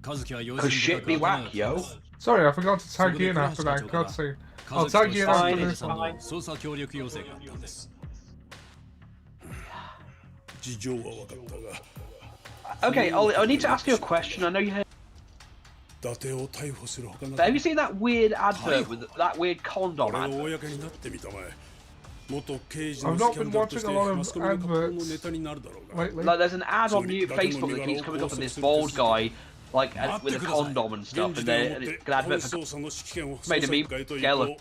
和樹は用 Cause 心 shit be 深く頭 whack, が yo. 利きます。 Sorry, I forgot to そ tag こ you で in フラン after 社 that 長から cutscene. 和 I'll 樹と tag you in スタ after ー this さんの one. 捜査協力要請があったんです。事情は分かったが。 Okay, Ollie, I need to ask you a question. I know you heard. 伊達を逮捕するほかな But have you seen that weird advert with that weird condom 俺が advert? 公になってみたまえ。元刑事 I've のス not キャン been ダルとし watching て a lot マ of スコミの格好のネ adverts タになるだろうが。 lately. Like, there's an ad on Facebook that keeps coming up that keeps coming up of this bald guy, like with a condom and stuff, and it's an advert for made a meme, scale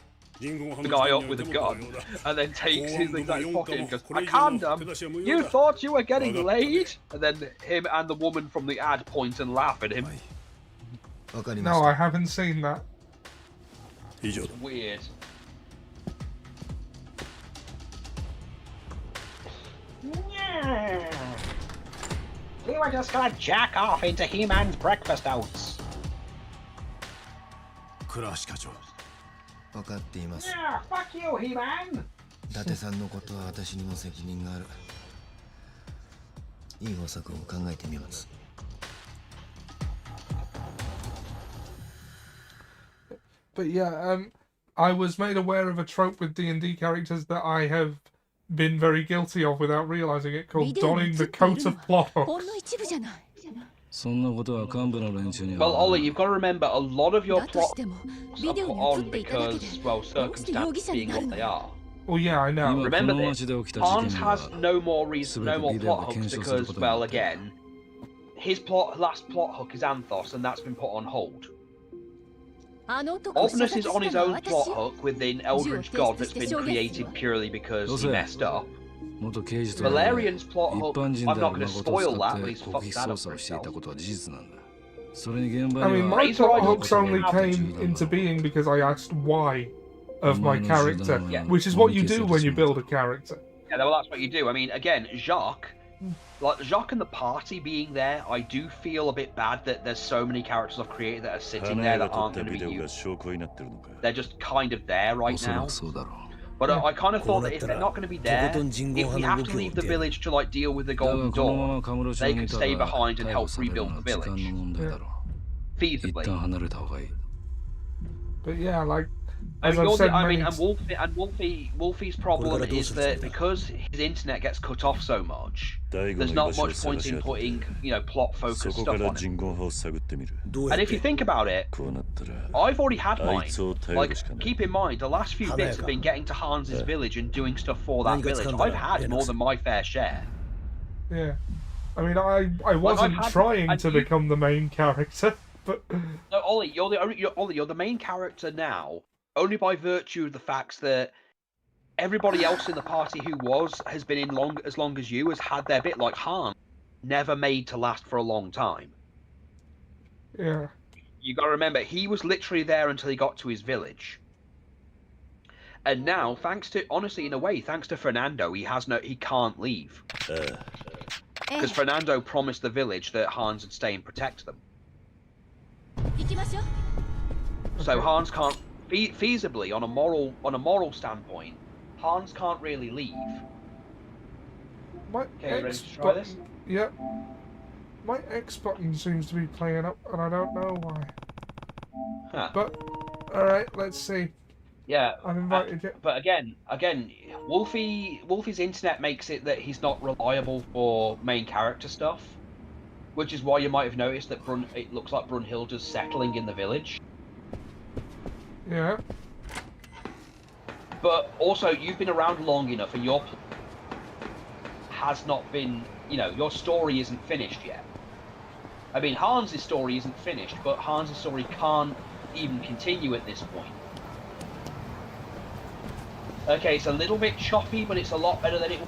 the guy up with a gun, and then takes his exact pocket and goes, "A condom? You thought you were getting laid?" And then him and the woman from the ad point and laugh at him. わかりまし No, た。 I haven't seen that. 以上だ。 Weird. We were just gonna jack off into He-Man's breakfast oats. 倉橋課長。分かっています。 Yeah, fuck you, He-Man! 伊達さんのことは私にも責任がある。いい方策を考えてみます。But yeah, I was made aware of a trope with D&D characters that I have been very guilty of without realizing it, called donning the coat of plot ほん hooks. の一部じゃない。そんなことは幹部の連中に Well, は。 Ollie, you've got to remember a lot of your だと plot しても are ビデオ put に映っ on ていただけで because, well, どうして容疑 circumstances 者に being なる what の they are. Well, yeah, I know. 今こ Remember の this, 街で起きた Hans 事件は has no more reason, no 全て more ビデオ plot で hooks 検証する because, ことにな well, っている。 again, his last plot hook is Anthos, and that's been put on hold. あの男を射 Obnus 殺 is し on た his のは own 私 plot よ。 hook with an Eldritch god that's been created purely because he messed up. 元刑事とはいえ Valerian's plot 一 hook, 般人 I'm で not ある going to 誠を spoil 使 that, っ but て he's 極 fucked 秘 that 捜 up 査 for をしていた himself. ことは事実なんだ。それに現場 I に mean, は my plot hooks only have came into being because I asked why of my Mm, character, yeah. which is what you do when you build a character. Yeah, well, that's what you do. I mean, again, Jacques, like Jacques and the party being there, I do feel a bit bad that there's so many characters I've created that are sitting 花 there 屋が that 撮っ aren't た going to ビ be デオが used. 証拠になってるのか。 They're just kind of there お right そら now. くそうだろう。 But I kind of thought that if they're not going to be there, Kokoton Jingo if we have to Hanabuki leave the Hotel. village to like deal with the だが Golden このまま Dawn, カムロ町 they に could いた stay ら behind and 逮 help 捕される rebuild のは the 時間の village 問題だろう。一 feasibly. 旦離れた方がいい。 But yeah, like I as mean, I've said I mean, many and Wolfie's problem is that because his internet gets cut off so much, 第五の there's 居場 not 所を much 探 point し in 当て putting, plot そ focused こか stuff ら on it. 人言派を探ってみる。 And if you think about it, こうなったら I've already had あ mine. いつを頼 Like, るしかない。 keep in mind, the last few bits have been getting to Hans's village and doing stuff for that village. I've had more than my fair share. yeah. I mean, I wasn't had- trying and to you- become the main character, but No, Ollie, you're the main character now, only by virtue of the fact that everybody else in the party who has been in as long as you has had their bit. Like Han, never made to last for a long time. yeah. You got to remember, he was literally there until he got to his village. And now, honestly, in a way, thanks to Fernando, he can't leave. ああ Because Fernando promised the village that Hans would stay and protect them. 行きましょう。 So Hans can't feasibly, on a moral standpoint, Hans can't really leave. My Okay, ready X to try this? button, yep. My X button seems to be playing up, and I don't know why. Huh. But all right, let's see. Yeah, I've invited you. but again, Wolfie's internet makes it that he's not reliable for main character stuff, which is why you might have noticed that it looks like Brunhilde's settling in the village. Yeah. But also, you've been around long enough, and your has not been, your story isn't finished yet. I mean, Hans' story isn't finished, but Hans' story can't even continue at this point. Okay, it's a little bit choppy, but it's a lot better than it was.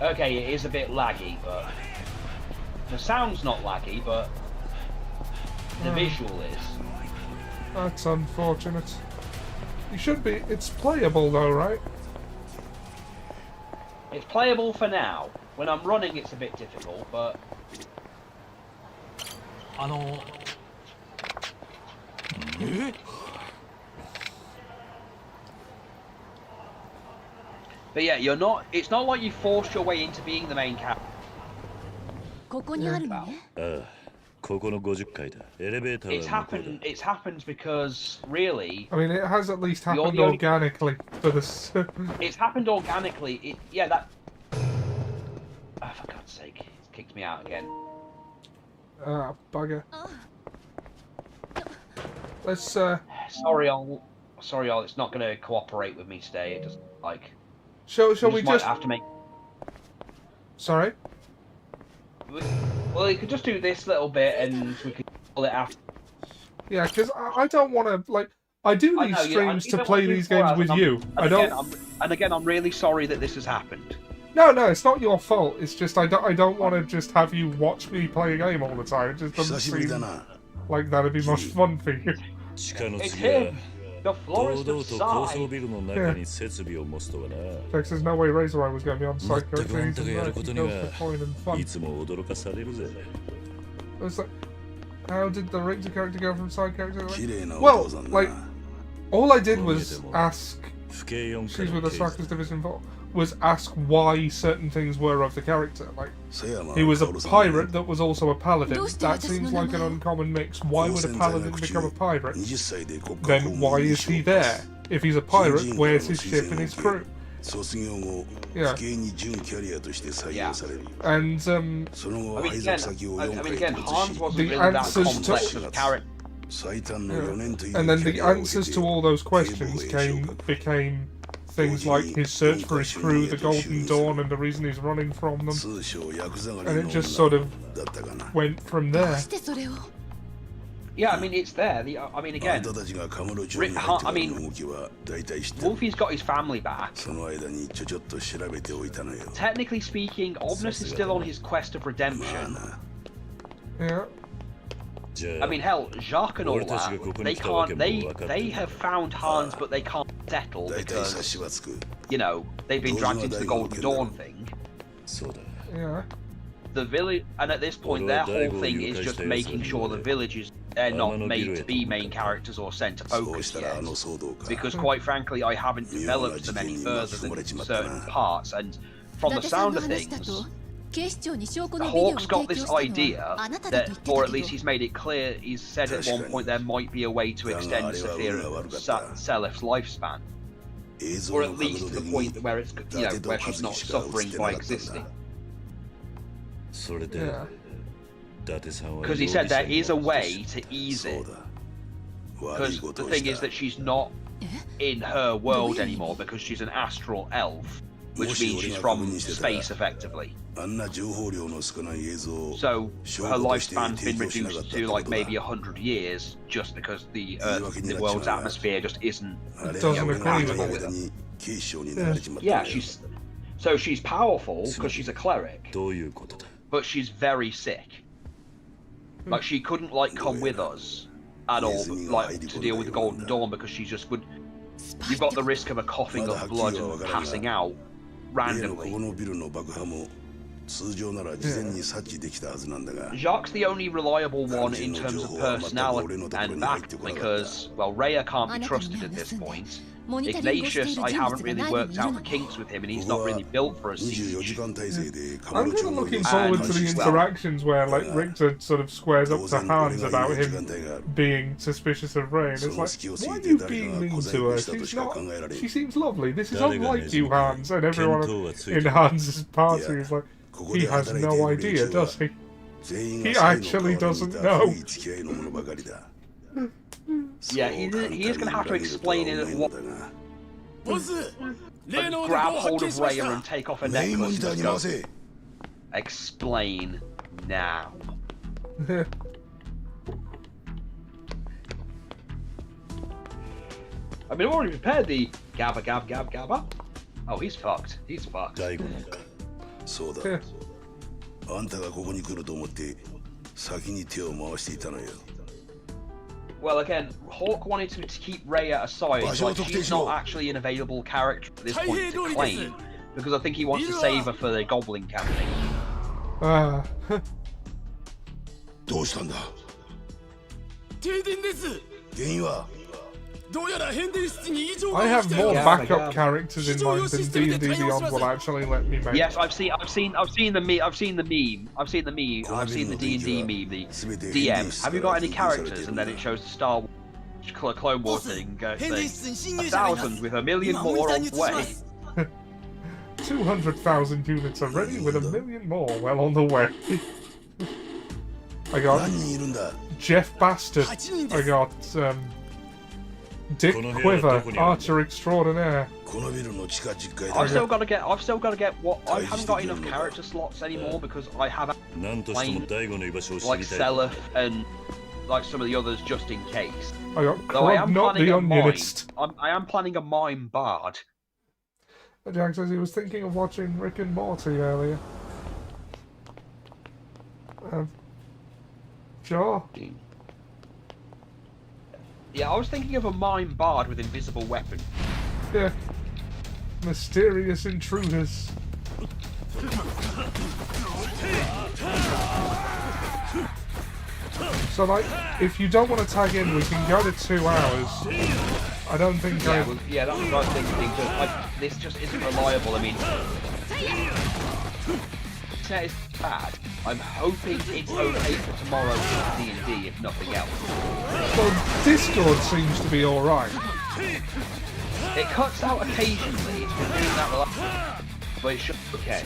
Okay, it is a bit laggy, but the sound's not laggy, but the visual is. That's unfortunate. You should be. It's playable though, right? It's playable for now. When I'm running, it's a bit difficult, but. But yeah, you're not. It's not like you forced your way into being the main character. ここにあるのね。ここの50階だ。エレベーターは向こうだ。It's happened because really. I mean, it has at least happened organically for this. It's happened organically. That. Oh, for God's sake, it's kicked me out again. Ah, bugger. Let's. Sorry, all. It's not going to cooperate with me today. It doesn't like. Shall we just have to make. Sorry. Well, you could just do this little bit, and we could pull it after. Yeah, because I don't want to like. I do these streams to play these games with you. I don't. And again, I'm really sorry that this has happened. No, it's not your fault. It's just I don't want to just have you watch me play a game all the time. It just doesn't seem like that'd be much fun for you. It's him. The florist of Psy. Tex, there's no way Razor Eye was going to be on Psycho. It's like, how did the Richter character go from side character to like? Well, like, all I did was ask. She's with the Strikers Division 4. Was ask why certain things were of the character. Like, he was a pirate that was also a paladin. That seems like an uncommon mix. Why would a paladin become a pirate? Then why is he there? If he's a pirate, where's his ship and his crew? Yeah. And again, Hans wasn't really that complex as a character. And then the answers to all those questions became things like his search for his crew, the Golden Dawn, and the reason he's running from them. And it just sort of went from there. Yeah, I mean, it's there. Again, Wolfie's got his family back. Technically speaking, Obnus is still on his quest of redemption. Yeah. I mean, hell, Jacques and all that, they can't, they have found Hans, but they can't settle because, they've been dragged into the Golden Dawn thing. Yeah. The village, and at this point, their whole thing is just making sure the villages, they're not made to be main characters or centre focus yet. Because quite frankly, I haven't developed them any further than certain parts, and from the sound of things, Hawk's got this idea that, or at least he's made it clear, he's said at one point there might be a way to extend Selef's lifespan. Or at least to the point where it's, where she's not suffering by existing. Yeah. Because he said there is a way to ease it. Because the thing is that she's not in her world anymore because she's an astral elf. Which means she's from space, effectively. So her lifespan's been reduced to like maybe 100 years, just because the world's atmosphere just isn't compatible with them. Yeah, she's powerful because she's a cleric, but she's very sick. Like she couldn't come with us at all, to deal with the Golden Dawn because she just would. You've got the risk of her coughing up blood and passing out randomly. Jacques the only reliable one in terms of personality and back because, well, Rhea can't be trusted at this point. Ignatius, I haven't really worked out the kinks with him, and he's not really built for a siege. I'm kind of looking forward to the interactions where, like, Richter sort of squares up to Hans about him being suspicious of Rain. It's like, why are you being mean to her? She seems lovely. This is unlike you, Hans. And everyone in Hans's party is like, he has no idea, does he? He actually doesn't know. Yeah, he is going to have to explain it at what. Grab hold of Rhea and take off her necklace and go, explain now. I mean, I've already prepared the gabba gab gab gabba. Oh, he's fucked. He's fucked. Well, again, Hawk wanted to keep Rhea aside, like she's not actually an available character at this point to claim, because I think he wants to save her for the Goblin campaign. I have more backup characters in mind than D&D Beyond will actually let me make. Yes, I've seen the meme. I've seen the D&D meme. The DM. Have you got any characters? And then it shows the Star Wars Clone Wars thing. 1,000 with 1,000,000 more on the way. 200,000 units already with 1,000,000 more well on the way. I got Jeff Bastard. I got Dick Quiver, Archer Extraordinaire. I've still got to get what I haven't got enough character slots anymore because I have played like Selef and like some of the others just in case. I got Crumb, not the Unionist. I am planning a mime bard. Jack says he was thinking of watching Rick and Morty earlier. Sure. Yeah, I was thinking of a mime bard with invisible weapon. Yeah. Mysterious intruders. So, like, if you don't want to tag in, we can go to 2 hours. I don't think that's what I was thinking. This just isn't reliable. I mean, internet is bad. I'm hoping it's okay for tomorrow's D&D, if nothing else. Well, Discord seems to be alright. It cuts out occasionally, it's been doing that but it should be okay.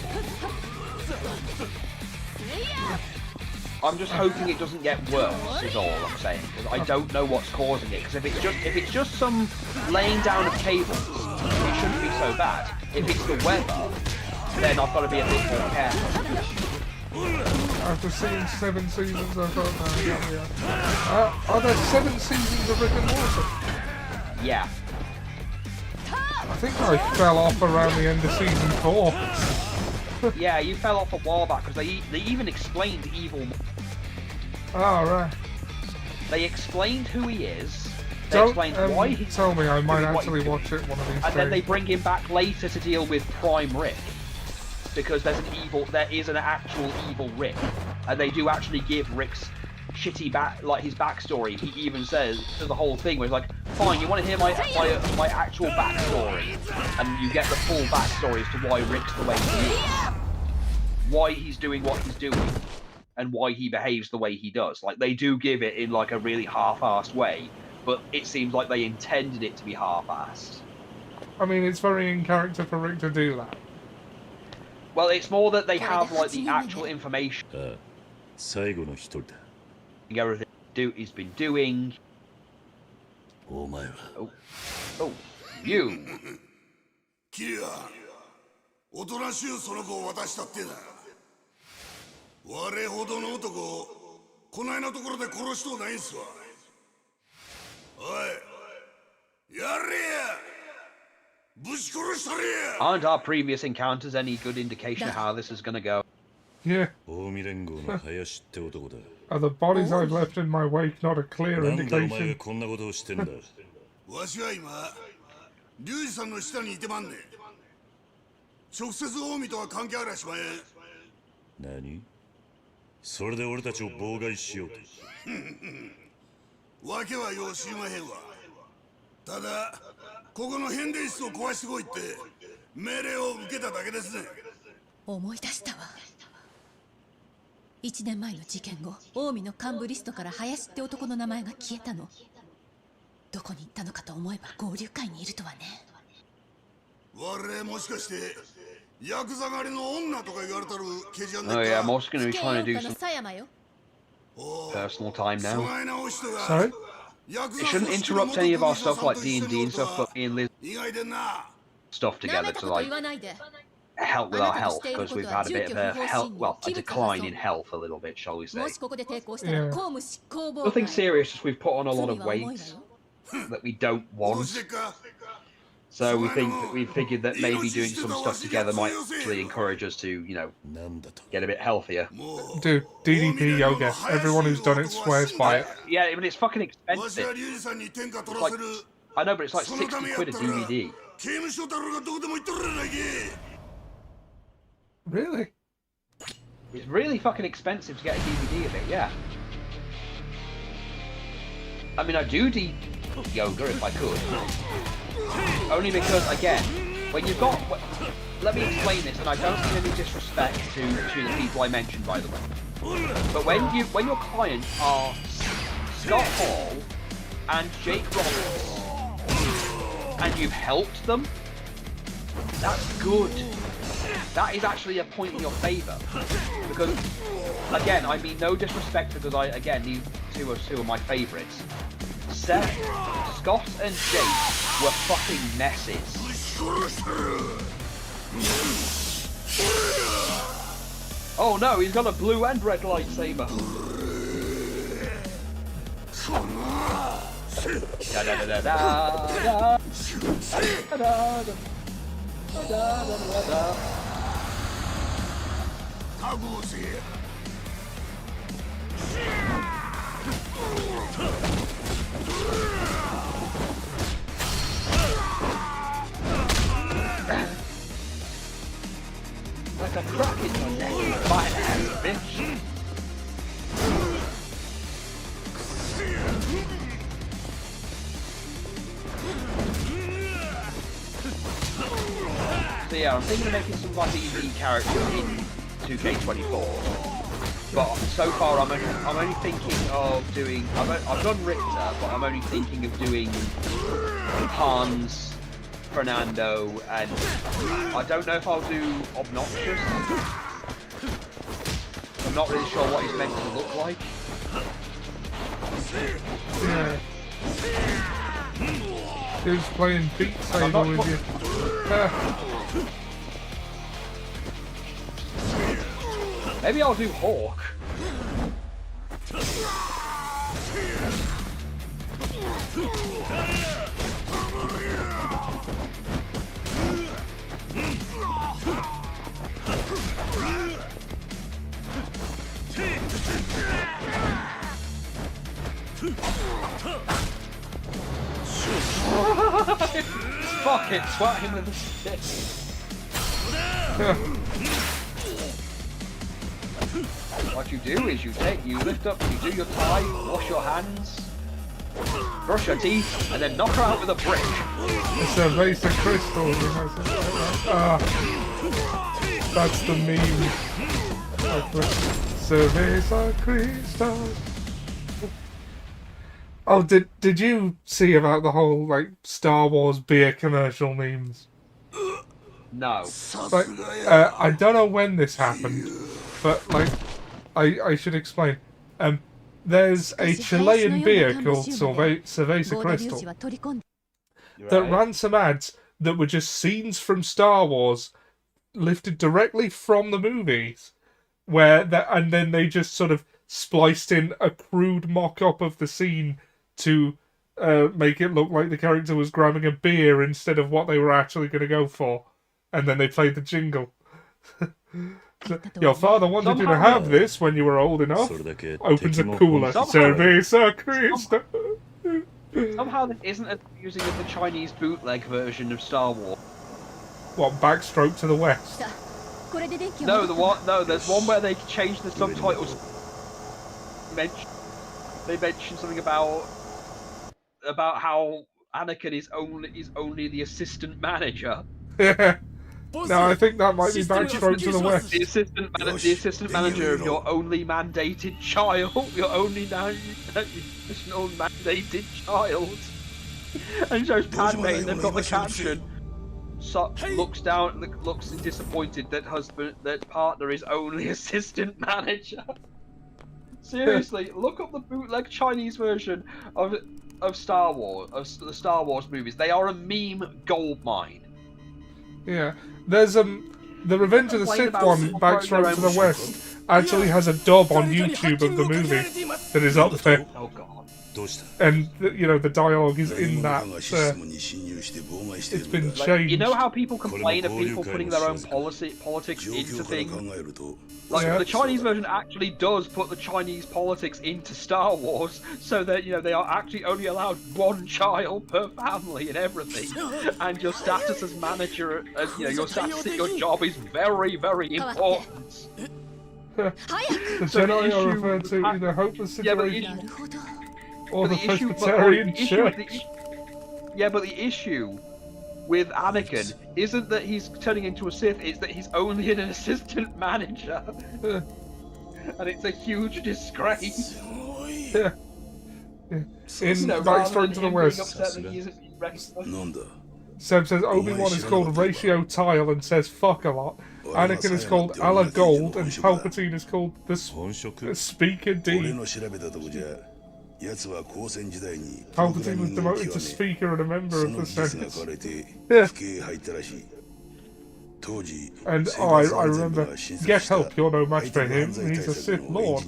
I'm just hoping it doesn't get worse, is all I'm saying, because I don't know what's causing it, because if it's just some laying down of cables, it shouldn't be so bad. If it's the weather, then I've got to be a bit more careful. After seeing 7 seasons, I thought, yeah. Are there 7 seasons of Rick and Morty? Yeah. I think I fell off around the end of season 4. Yeah, you fell off a while back because they even explained Evil. Oh, right. They explained who he is. They Don't explained why he. Tell me, I might actually watch it one of these days. And then they bring him back later to deal with Prime Rick. Because there is an actual evil Rick, and they do actually give Rick's shitty his backstory. He even says to the whole thing where he's like, "Fine, you want to hear my actual backstory," and you get the full backstory as to why Rick's the way he is, why he's doing what he's doing, and why he behaves the way he does. Like they do give it in like a really half-assed way, but it seems like they intended it to be half-assed. I mean, it's very in character for Rick to do that. Well, it's more that they have like the actual information. Everything he's been doing. Oh, you. Kiryu, おとなしゅうその子を渡したってだ。我ほどの男、こないなところで殺しとうないんすわ。おい、やれや。 Aren't our previous encounters any good indication of how this is going to go? Yeah. Are the bodies I've left in my wake not a clear indication? ただここの変電室を壊してこいって命令を受けただけですね。思い出したわ。1年前の事件後、近江の幹部リストから林って男の名前が消えたの。どこに行ったのかと思えば合流会にいるとはね。我もしかしてヤクザ狩りの女とか言われたる刑事やんねんか。 Oh yeah, I'm also going to be trying to do some 狭山よ。 personal time now. Sorry? It shouldn't interrupt any of our stuff like D&D and stuff, but me and Liz stuff together to like help with our health, because we've had a bit of a health, well, a decline in health a little bit, shall we say. Yeah. Nothing serious, just we've put on a lot of weight that we don't want. So we figured that maybe doing some stuff together might actually encourage us to, you know, get a bit healthier. Dude, DDP yoga. Everyone who's done it swears by it. Yeah, but it's fucking expensive. It's like, I know, but it's like 60 quid a DVD. Really? It's really fucking expensive to get a DVD of it, yeah. I mean, I'd do yoga if I could. Only because, again, when you've got... Let me explain this, and I don't mean any disrespect to the people I mentioned, by the way. But when your clients are Scott Hall and Jake Roberts, and you've helped them, that's good. That is actually a point in your favour. Because, again, I mean no disrespect, because these two are my favourites. Seth, Scott and Jake were fucking messes. Oh no, he's got a blue and red lightsaber. Da da da da da da da da da da da. Like a crack in your neck, you fine ass bitch. So yeah, I'm thinking of making some like EV character in 2K24. But so far I'm only thinking of doing... I've done Richter, but I'm only thinking of doing Hans, Fernando, and I don't know if I'll do Obnoxious. I'm not really sure what he's meant to look like. Yeah. He was playing Beat Saber with you. Maybe I'll do Hawk. Fuck it, swat him with a stick. What you do is you lift up, you do your tie, wash your hands, brush your teeth, and then knock her out with a brick. It's a vase of crystals. That's the meme. Cerveza crystals. Oh, did you see about the whole like Star Wars beer commercial memes? No. Like, I don't know when this happened, but like, I should explain. There's a Chilean beer called Cerveza Crystal that ran some ads that were just scenes from Star Wars lifted directly from the movies, and then they just sort of spliced in a crude mock-up of the scene to make it look like the character was grabbing a beer instead of what they were actually going to go for. And then they played the jingle. Your father wanted you to have this when you were old enough. Opens a cooler. Cerveza Crystal. Somehow this isn't as amusing as the Chinese bootleg version of Star Wars. What, Backstroke to the West? No, there's one where they changed the subtitles. They mentioned something about how Anakin is only the assistant manager. Yeah. No, I think that might be backstroke to the west. The assistant manager of your only mandated child, your only national mandated child. And shows Padme, and they've got the caption. So, looks disappointed that partner is only assistant manager. Seriously, look up the bootleg Chinese version of Star Wars, of the Star Wars movies. They are a meme goldmine. Yeah, there's the Revenge of the Sith one, backstroke to the west, actually has a dub on YouTube of the movie that is up there. Oh god. And the dialogue is in that. It's been changed. You know how people complain of people putting their own politics into things? Like the Chinese version actually does put the Chinese politics into Star Wars, so that they are actually only allowed one child per family and everything, and your status as manager, as your status at your job is very, very important. The Jedi are referred to in a hopeless situation. Or the Presbyterian Church. But the issue with Anakin isn't that he's turning into a Sith, it's that he's only an assistant manager. And it's a huge disgrace. Yeah. In backstroke to the west. Seb says Obi-Wan is called Ratio Tile and says fuck a lot. Anakin is called Allah Gold and Palpatine is called the Speaker D. Palpatine was demoted to Speaker and a member of the Senate. Yeah. And I remember, get help, you're no match for him, he's a Sith Lord.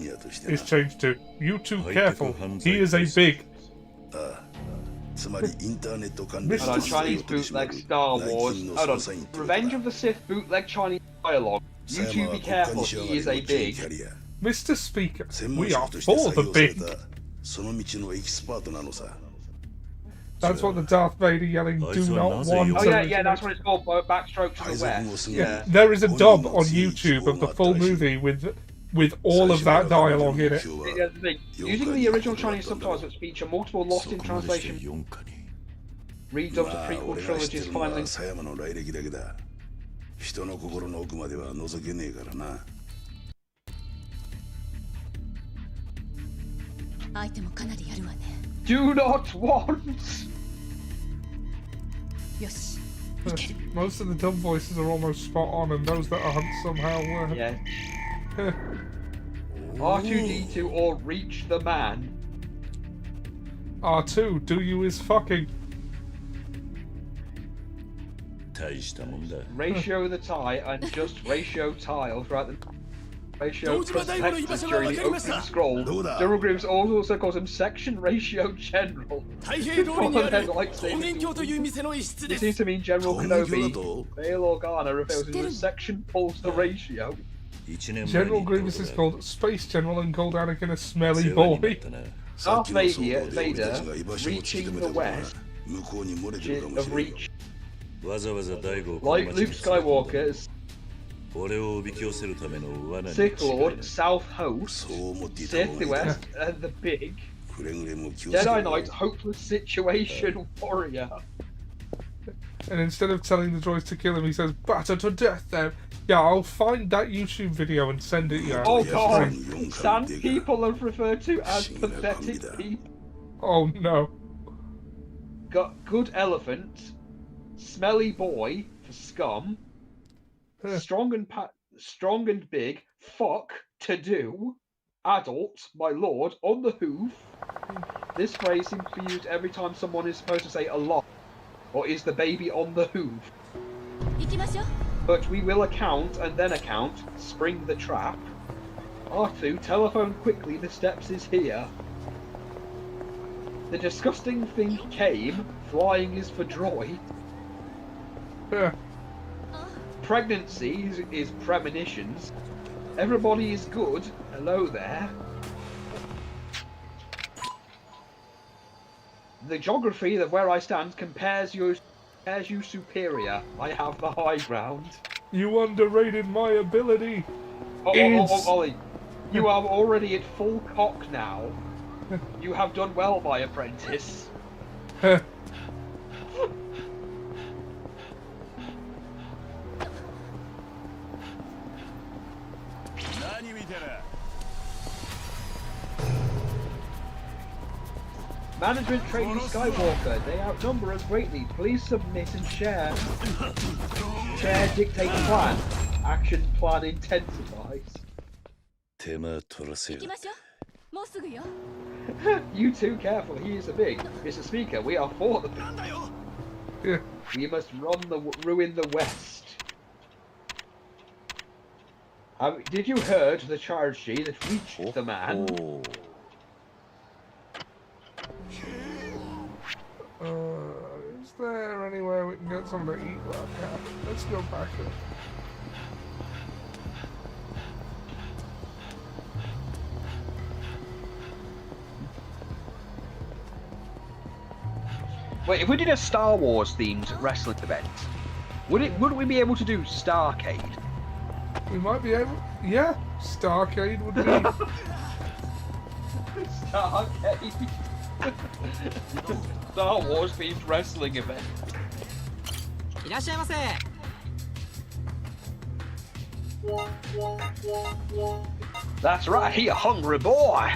Is changed to, you too careful, he is a big... Mr. Chinese bootleg Star Wars. Hold on. Revenge of the Sith bootleg Chinese dialogue. You two be careful, he is a big... Mr. Speaker, we are for the big... That's what the Darth Vader yelling, do not want. Oh yeah, that's what it's called, backstroke to the west. Yeah. There is a dub on YouTube of the full movie with all of that dialogue in it. Using the original Chinese subtitles which feature multiple lost in translation redubs of prequel trilogies finally. 相手もかなりやるわね。 Do not want. よし、いける。 Most of the dub voices are almost spot on, and those that aren't somehow were. Yeah. R2D2 or reach the man. R2, do you is fucking. Ratio the tie and just ratio tile throughout the ratio perspectives during the opening scroll. General Grievous also calls him Section Ratio General. It seems to mean General Kenobi. Bail Organa refers to the section pulls the ratio. General Grievous is called Space General and called Anakin a smelly boy. Darth Vader reaching the west of reach. Like Luke Skywalker, Sith Lord, South Host, Sith West, and the Big Jedi Knight, hopeless situation warrior. And instead of telling the droids to kill him, he says, "Batter to death, then." Yeah, I'll find that YouTube video and send it you. Oh god, stand people are referred to as pathetic people. Oh no. Got good elephant, smelly boy for scum, strong and big, fuck to do, adult, my lord, on the hoof. This phrase seems to be used every time someone is supposed to say a lot, or is the baby on the hoof. But we will account and then account, spring the trap. R2, telephone quickly, the steps is here. The disgusting thing came, flying is for droid. Pregnancy is premonitions. Everybody is good. Hello there. The geography of where I stand compares you superior. I have the high ground. You underrated my ability. Ollie, you are already at full cock now. You have done well, my apprentice. Management trainee Skywalker, they outnumber us greatly. Please submit and share. Share dictate plan. Action plan intensifies. 手間取らせよ。行きましょう。もうすぐよ。You too, careful, he is a big. Mr. Speaker, we are for the big. Yeah. We must ruin the West. Did you heard the charge G that reached the man? Is there anywhere we can get something to eat right now? Let's go back there. Wait, if we did a Star Wars themed wrestling event, wouldn't we be able to do Starcade? We might be able. Yeah, Starcade would be. Starcade. Star Wars themed wrestling event. That's right, he a hungry boy.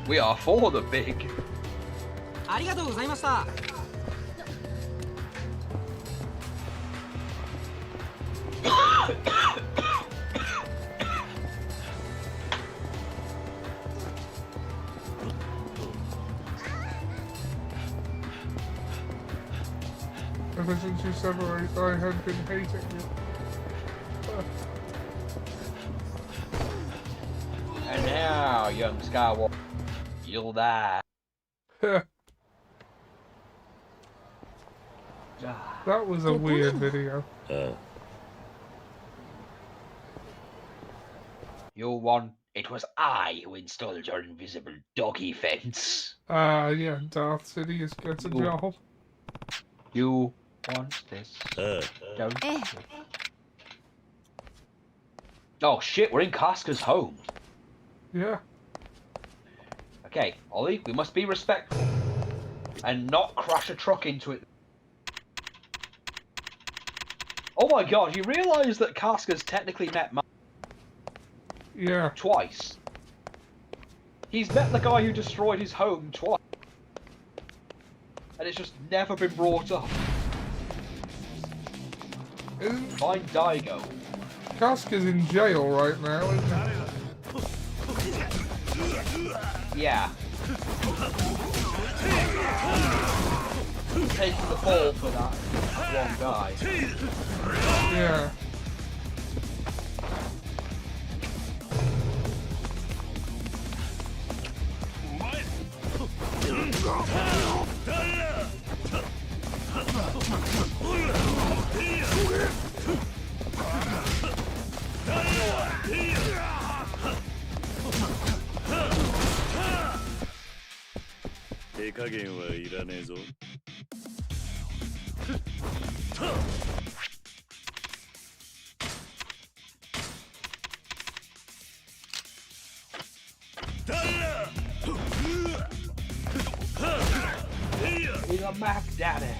We are for the big. ありがとうございました。Ever since you separated, I had been hating you. And now, young Skywalker, you'll die. That was a weird video. You won. It was I who installed your invisible doggy fence. Yeah, Darth Sidious gets a job. You want this, don't you? Oh shit, we're in Casca's home. Yeah. Okay, Ollie, we must be respectful and not crash a truck into it. Oh my god, you realise that Casca's technically met Yeah. twice. He's met the guy who destroyed his home twice. And it's just never been brought up. Find Daigo. Casca's in jail right now, isn't he? Yeah. Taking the fall for that one guy. Yeah. He's a Mac Daddy.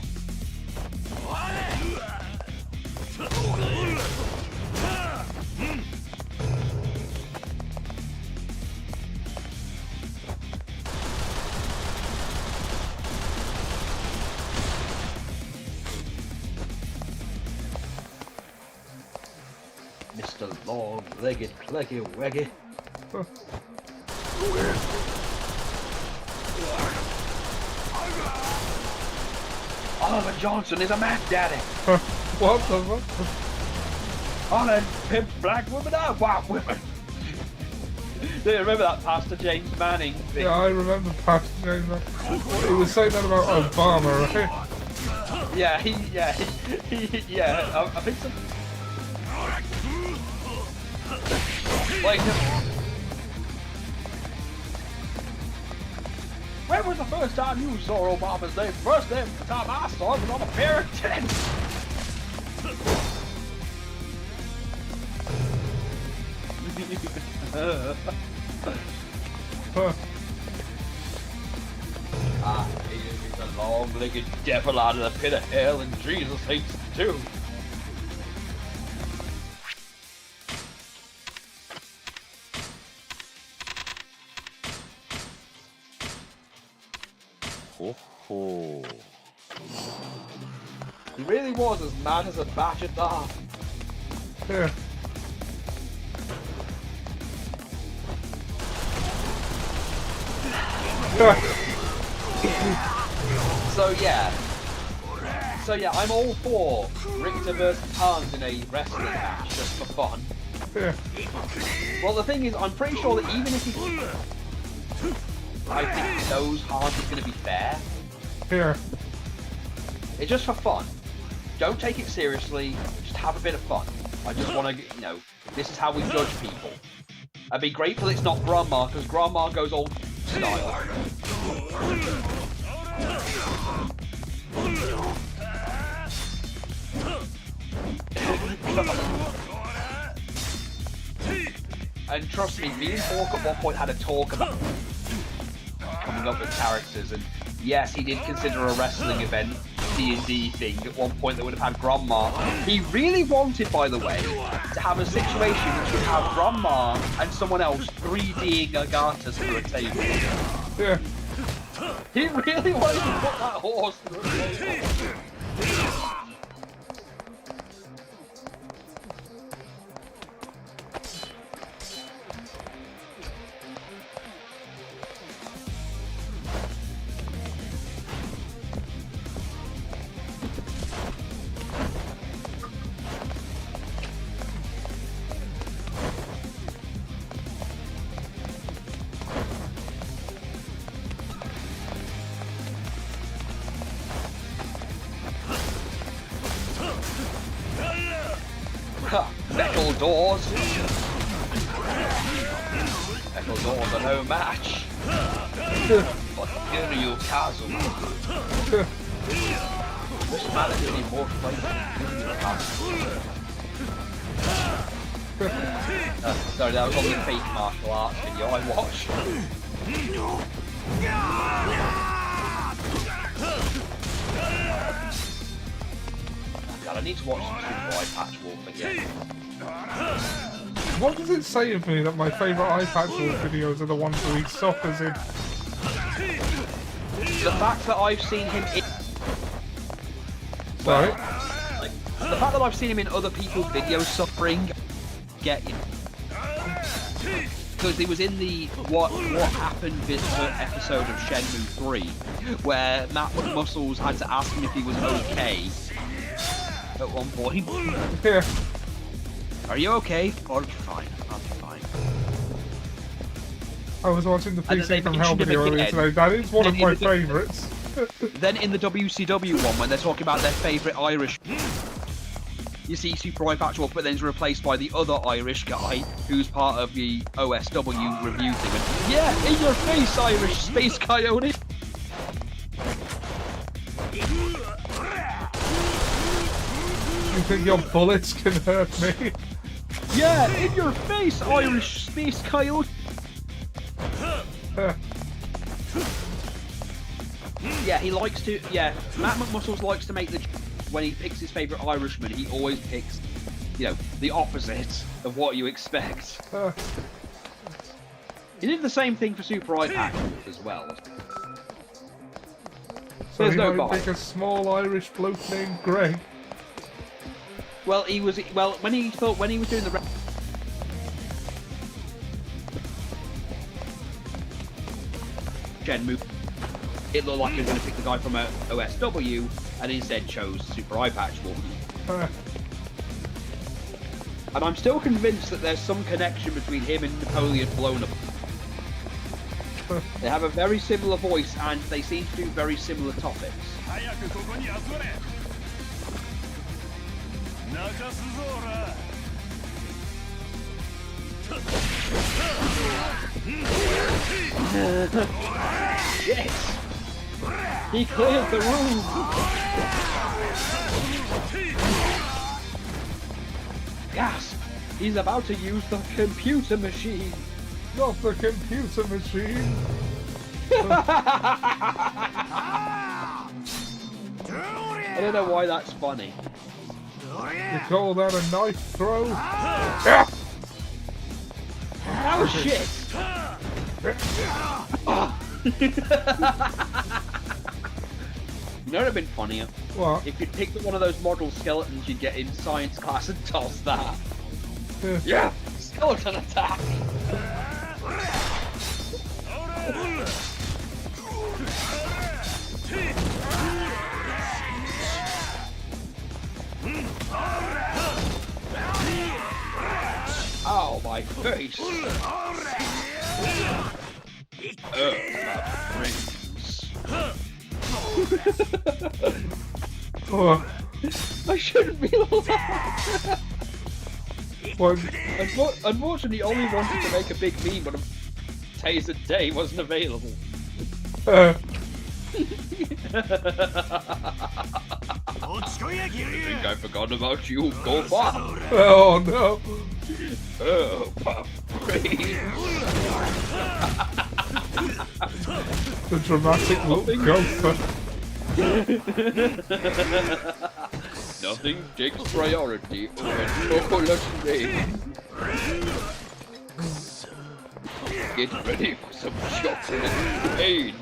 Mr. Long-legged Cleggy Weggy. Oliver Johnson is a Mac Daddy. What the fuck? Oh, then pimp black women are white women. Do you remember that Pastor James Manning thing? Yeah, I remember Pastor James Manning. He was saying that about Obama, right? Yeah, I think so. Like, when was the first time you saw Obama's name? First name the time I saw it was on a pair of tents. He's a long-legged devil out of the pit of hell, and Jesus hates him too. Oh. He really was as mad as a batch at that. Yeah. So yeah, I'm all for Richter versus Hans in a wrestling match just for fun. Yeah. Well, the thing is, I'm pretty sure that even if he, I think he knows Hans is going to be fair. Yeah. It's just for fun. Don't take it seriously. Just have a bit of fun. I just want to, you know, this is how we judge people. I'd be grateful it's not Grandma, because Grandma goes old style. And trust me, me and Hawk at one point had a talk about coming up with characters, and yes, he did consider a wrestling event D&D thing at one point that would have had Grandma. He really wanted, by the way, to have a situation which would have Grandma and someone else 3Ding Agatas through a table. Yeah. He really wanted to put that horse through a table. Metal doors. Metal doors are no match. But Kiryu Kazu. This man is really more fighting than Kiryu Kazu. Sorry, that was on the fake martial arts video I watched. God, I need to watch some Super Eye Patch Wolf again. What does it say of me that my favourite Eye Patch Wolf videos are the ones where he suffers in? The fact that I've seen him in... Sorry? Like, the fact that I've seen him in other people's videos suffering, get you. Because he was in the What Happened episode of Shenmue 3, where Matt McMuscles had to ask him if he was okay at one point. Yeah. Are you okay? I'll be fine. I'll be fine. I was watching the And then PC from Hell mentioned him video earlier again. today. That is one of Then my in the- favourites. Then in the WCW one, when they're talking about their favourite Irish, you see Super Eye Patch Wolf, but then he's replaced by the other Irish guy who's part of the OSW review thing. And, yeah, in your face, Irish Space Coyote! You think your bullets can hurt me? Yeah, in your face, Irish Space Coyote! Yeah, he likes to. Yeah, Matt McMuscles likes to make the. When he picks his favourite Irishman, he always picks, you know, the opposite of what you expect. He did the same thing for Super Eye Patch Wolf as well. So There's he no might bite. pick a small Irish bloke named Greg. Well, he was. Well, when he was doing the. Shenmue, it looked like he was going to pick the guy from OSW, and instead chose Super Eye Patch Wolf. And I'm still convinced that there's some connection between him and Napoleon Blown Up. They have a very similar voice, and they seem to do very similar topics. Yes! He cleared the room! Gasp! He's about to use the computer machine! Not the computer machine. I don't know why that's funny. You call that a knife throw? That was shit. You know what would have been funnier? What? If you'd picked one of those model skeletons you'd get in science class and toss that. Yeah! Skeleton attack! Ow, my face! My brains. Oh. I shouldn't be laughing! Unfortunately, only wanted to make a big meme, but Taser Day wasn't available. I think I forgot about you. Go far. Oh no. Oh, my brain. The dramatic look gopher. Nothing takes priority over chocolate rain. Get ready for some chocolate pain.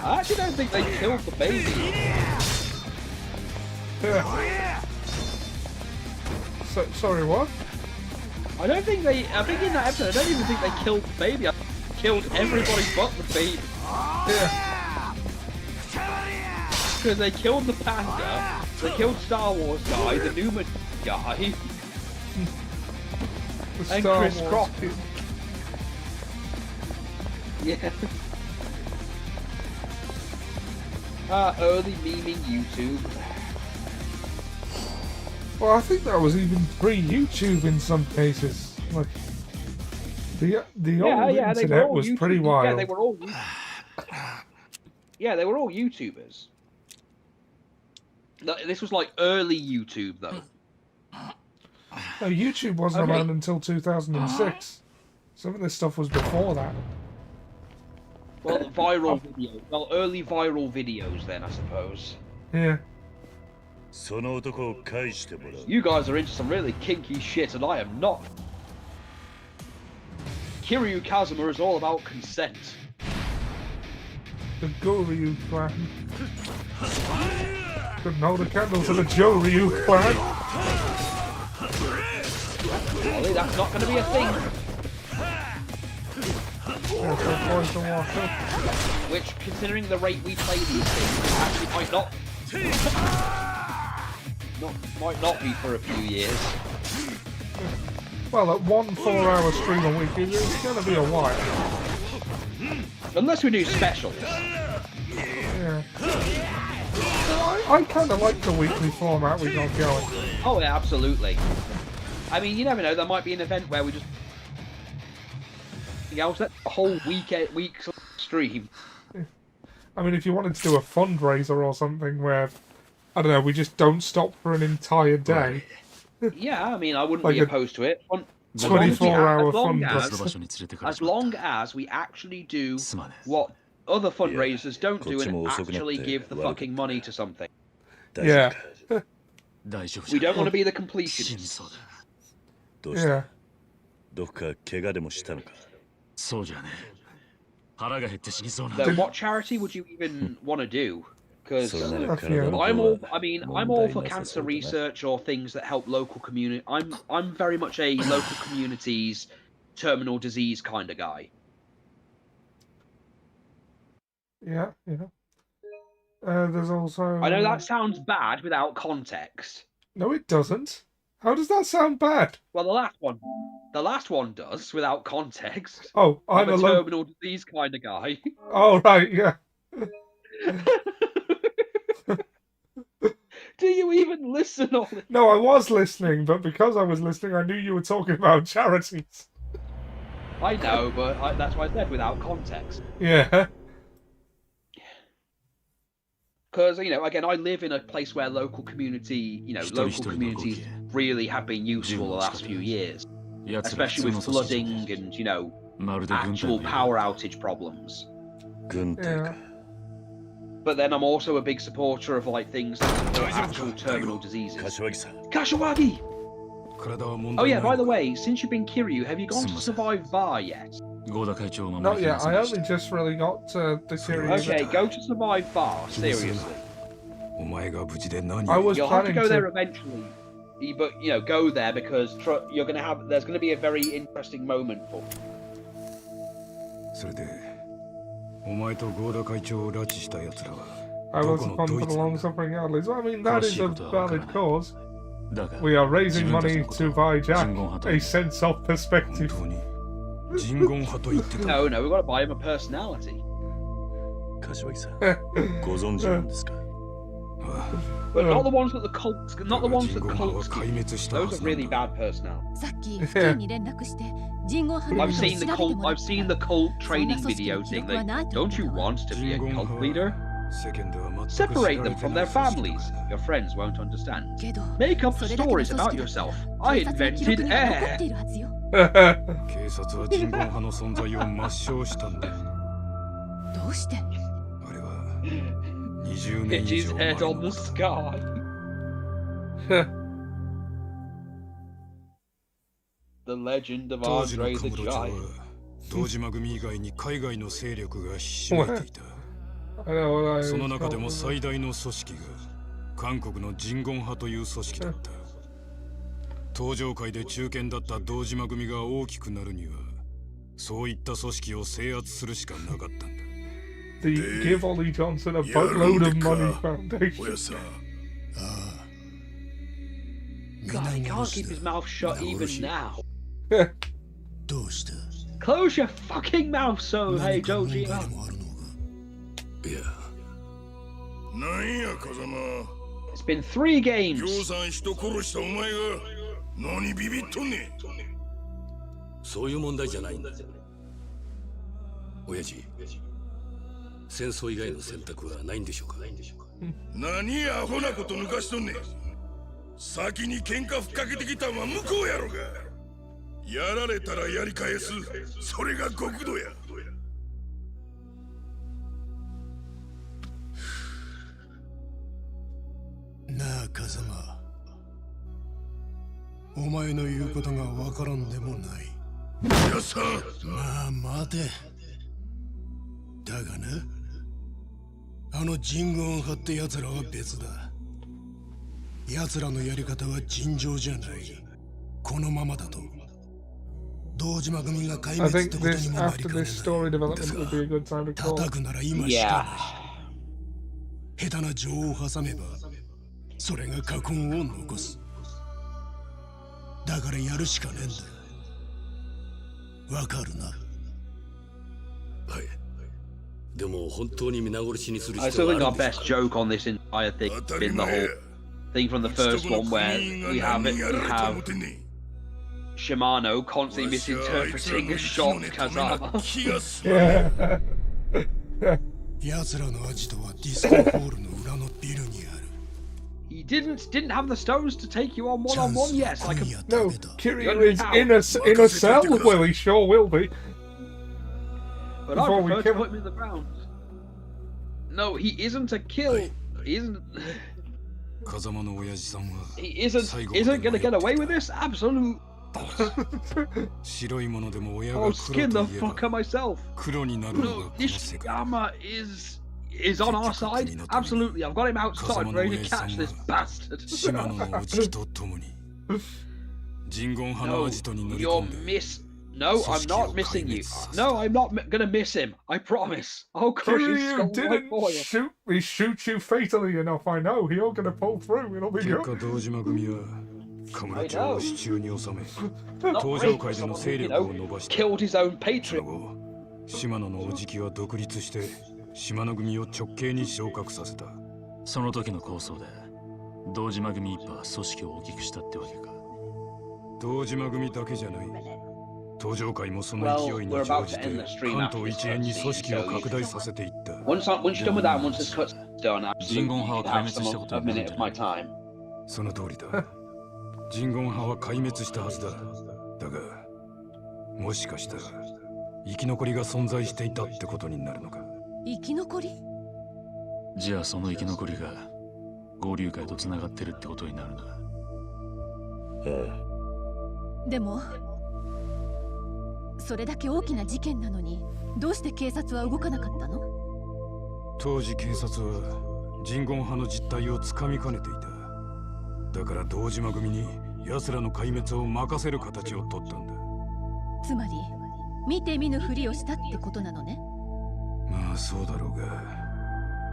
I actually don't think they killed the baby. Sorry, what? I don't think they. I think in that episode, I don't even think they killed the baby. I killed everybody but the baby. Yeah. Because they killed the panda, they killed Star Wars guy, the Newman guy, and Chris Crocker. Yeah. Early memeing YouTube. Well, I think that was even pre-YouTube in some cases. Like the old internet was YouTube. pretty wild. Yeah, they were all. Yeah, they were all YouTubers. This was like early YouTube, though. No, YouTube wasn't around until 2006. Some of this stuff was before that. Well, viral videos. Well, early viral videos, then I suppose. Yeah. You guys are into some really kinky shit, and I am not. Kiryu Kazuma is all about consent. The Goryu clan. Couldn't hold a candle to the Joryu clan. Ollie, that's not going to be a thing. Which, considering the rate we play these things, actually might not be for a few years. Well, at 1 4-hour stream a week, it's going to be a while. Unless we do specials. Yeah. I kind of like the weekly format we got going. Oh, yeah, absolutely. I mean, you never know, there might be an event where we just... else, that whole week stream. I mean, if you wanted to do a fundraiser or something where, I don't know, we just don't stop for an entire day. Yeah, I mean, I wouldn't like be opposed to it. 24-hour fundraiser. As long as we actually do what other fundraisers don't do and actually give the fucking money to something. Yeah. We don't want to be the completionists. Yeah. Then what charity would you even want to do? Because I'm all for cancer research or things that help local community. I'm very much a local communities, terminal disease kind of guy. Yeah, yeah. There's also... I know that sounds bad without context. No, it doesn't. How does that sound bad? Well, the last one does without context. Oh, I'm a terminal disease kind of guy. Oh, right, yeah. Do you even listen, Ollie? No, I was listening, but because I was listening, I knew you were talking about charities. I know, but that's why I said without context. Yeah. Because, you know, again, I live in a place where local communities really have been useful the last few years. Especially with flooding and, you know, actual power outage problems. Yeah. But then I'm also a big supporter of, like, things that are actual terminal diseases. Kashiwagi! Oh yeah, by the way, since you've been Kiryu, have you gone to Survive Bar yet? Not yet, I only just really got to the Kiryu. Okay, go to Survive Bar, seriously. I was You'll have to planning go there eventually. But, you know, go there because there's going to be a very interesting moment for you. I was fun for the long-suffering Adleys. Well, I mean, that is a valid cause. We are raising money to buy Jack a sense of perspective. No, we've got to buy him a personality. But not the ones that the cults, not the ones that cults give. Those are really bad personalities. I've seen the cult training video thing. Like, don't you want to be a cult leader? Separate them from their families. Your friends won't understand. Make up stories about yourself. I invented air. Hit his head on the sky. The legend of Andre the Giant. I know what I その中でも最大の組織が韓国の人言派という組織だった。東上界で中堅だった堂島組が大きくなるには、そういった組織を制圧するしかなかったんだ。The Give Ollie Johnson a boatload of money foundation. God, he can't keep his mouth shut even now. Close your fucking mouth, so hey, Joji. It's been 3 games. そういう問題じゃないんだ。親父、戦争以外の選択はないんでしょうか。何アホなこと抜かしとんねん。先に喧嘩ふっかけてきたんは向こうやろが。やられたらやり返す。それが極度や。なあ風間、お前の言うことがわからんでもない。やさまあ待て。だがな、あの人言派って奴らは別だ。奴らのやり方は尋常じゃない。このままだと堂島組が壊滅ってことにもなりかねない。叩くなら今しかない。下手な情を挟めばそれが禍根を残す。だからやるしかねえんだ。わかるな。はい。でも本当に皆殺しにする I 必 still 要 think は our あるんです best か。 joke on this entire thing has been the whole thing from the first one where we have Shimano constantly misinterpreting a shot Kazama.奴らのアジトはディスコホールの裏のビルにある。He didn't have the stones to take you on one-on-one yet. Like no, Kiryu is in a cell. Well, he sure will be. But I prefer to put him in the ground. No, he isn't a kill. He isn't. He isn't gonna get away with this. Absolute. I'll skin the fucker myself. No, Nishiyama is on our side. Absolutely, I've got him outside ready to catch this bastard. No, you're No, I'm not missing you. No, I'm not gonna miss him. I promise. I'll crush his skull right for you. Shoot you fatally enough, I know. You're gonna pull through. It'll be good. I know. Killed his own patriot. 島野のおじきは独立して島野組を直系に昇格させた。その時の構想で堂島組一派は組織を大きくしたってわけか。堂島組だけじゃない。登場界もその Well, 勢いに we're 乗 about じ to て end the stream 関 after 東 this 一円に cutscene, 組織を so 拡大させていった once you're done with that, once this cut's done, absolutely, you ジンゴン派は can 壊 have 滅した some こと a になるん minute じゃ of な my い time. その通りだ人言派は壊滅したはずだだがもしかしたら生き残りが存在していたってことになるのか生き残り？じゃあその生き残りが合流会とつながってるってことになるな。でもそれだけ大きな事件なのにどうして警察は動かなかったの？当時警察は人言派の実態をつかみかねていただから堂島組に奴らの壊滅を任せる形を取ったんだつまり見て見ぬふりをしたってことなのね。まあそうだろうが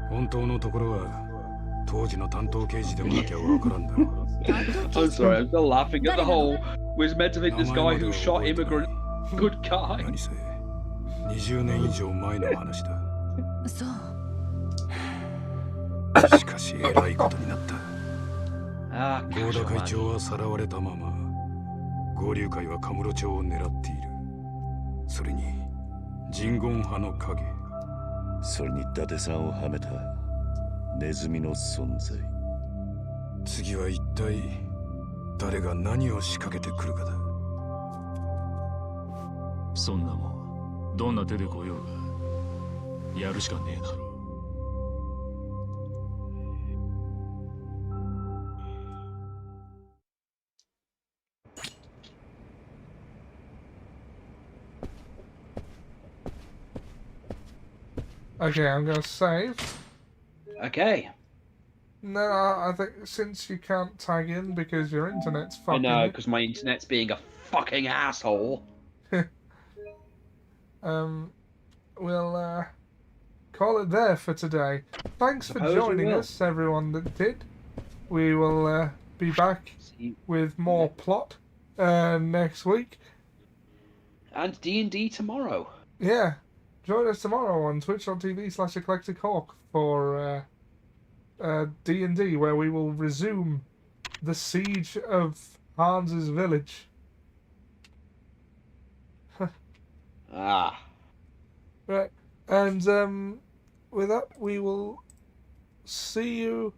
本当のところは当時の担当刑事でもなきゃわからんだろう I'm sorry, I'm still laughing at the whole. Was meant to think this guy who shot immigrant, good guy. 何せ20年以上前の話だそう。しかしえらいことになった合田会長はさらわれたまま合流会はカムロ町を狙っているそれに人言派の影それに伊達さんをはめたネズミの存在次は一体誰が何を仕掛けてくるかだそんなもんどんな手で来ようがやるしかねえだろ。Okay, I'm gonna save. Okay. No, I think since you can't tag in because your internet's fucking. I know, because my internet's being a fucking asshole. We'll call it there for today. Thanks for joining us, everyone that did. We will be back with more plot next week. And D&D tomorrow. Yeah. Join us tomorrow on twitch.tv/eclectichawk for D&D, where we will resume the siege of Hans's village. Right, and with that, we will see you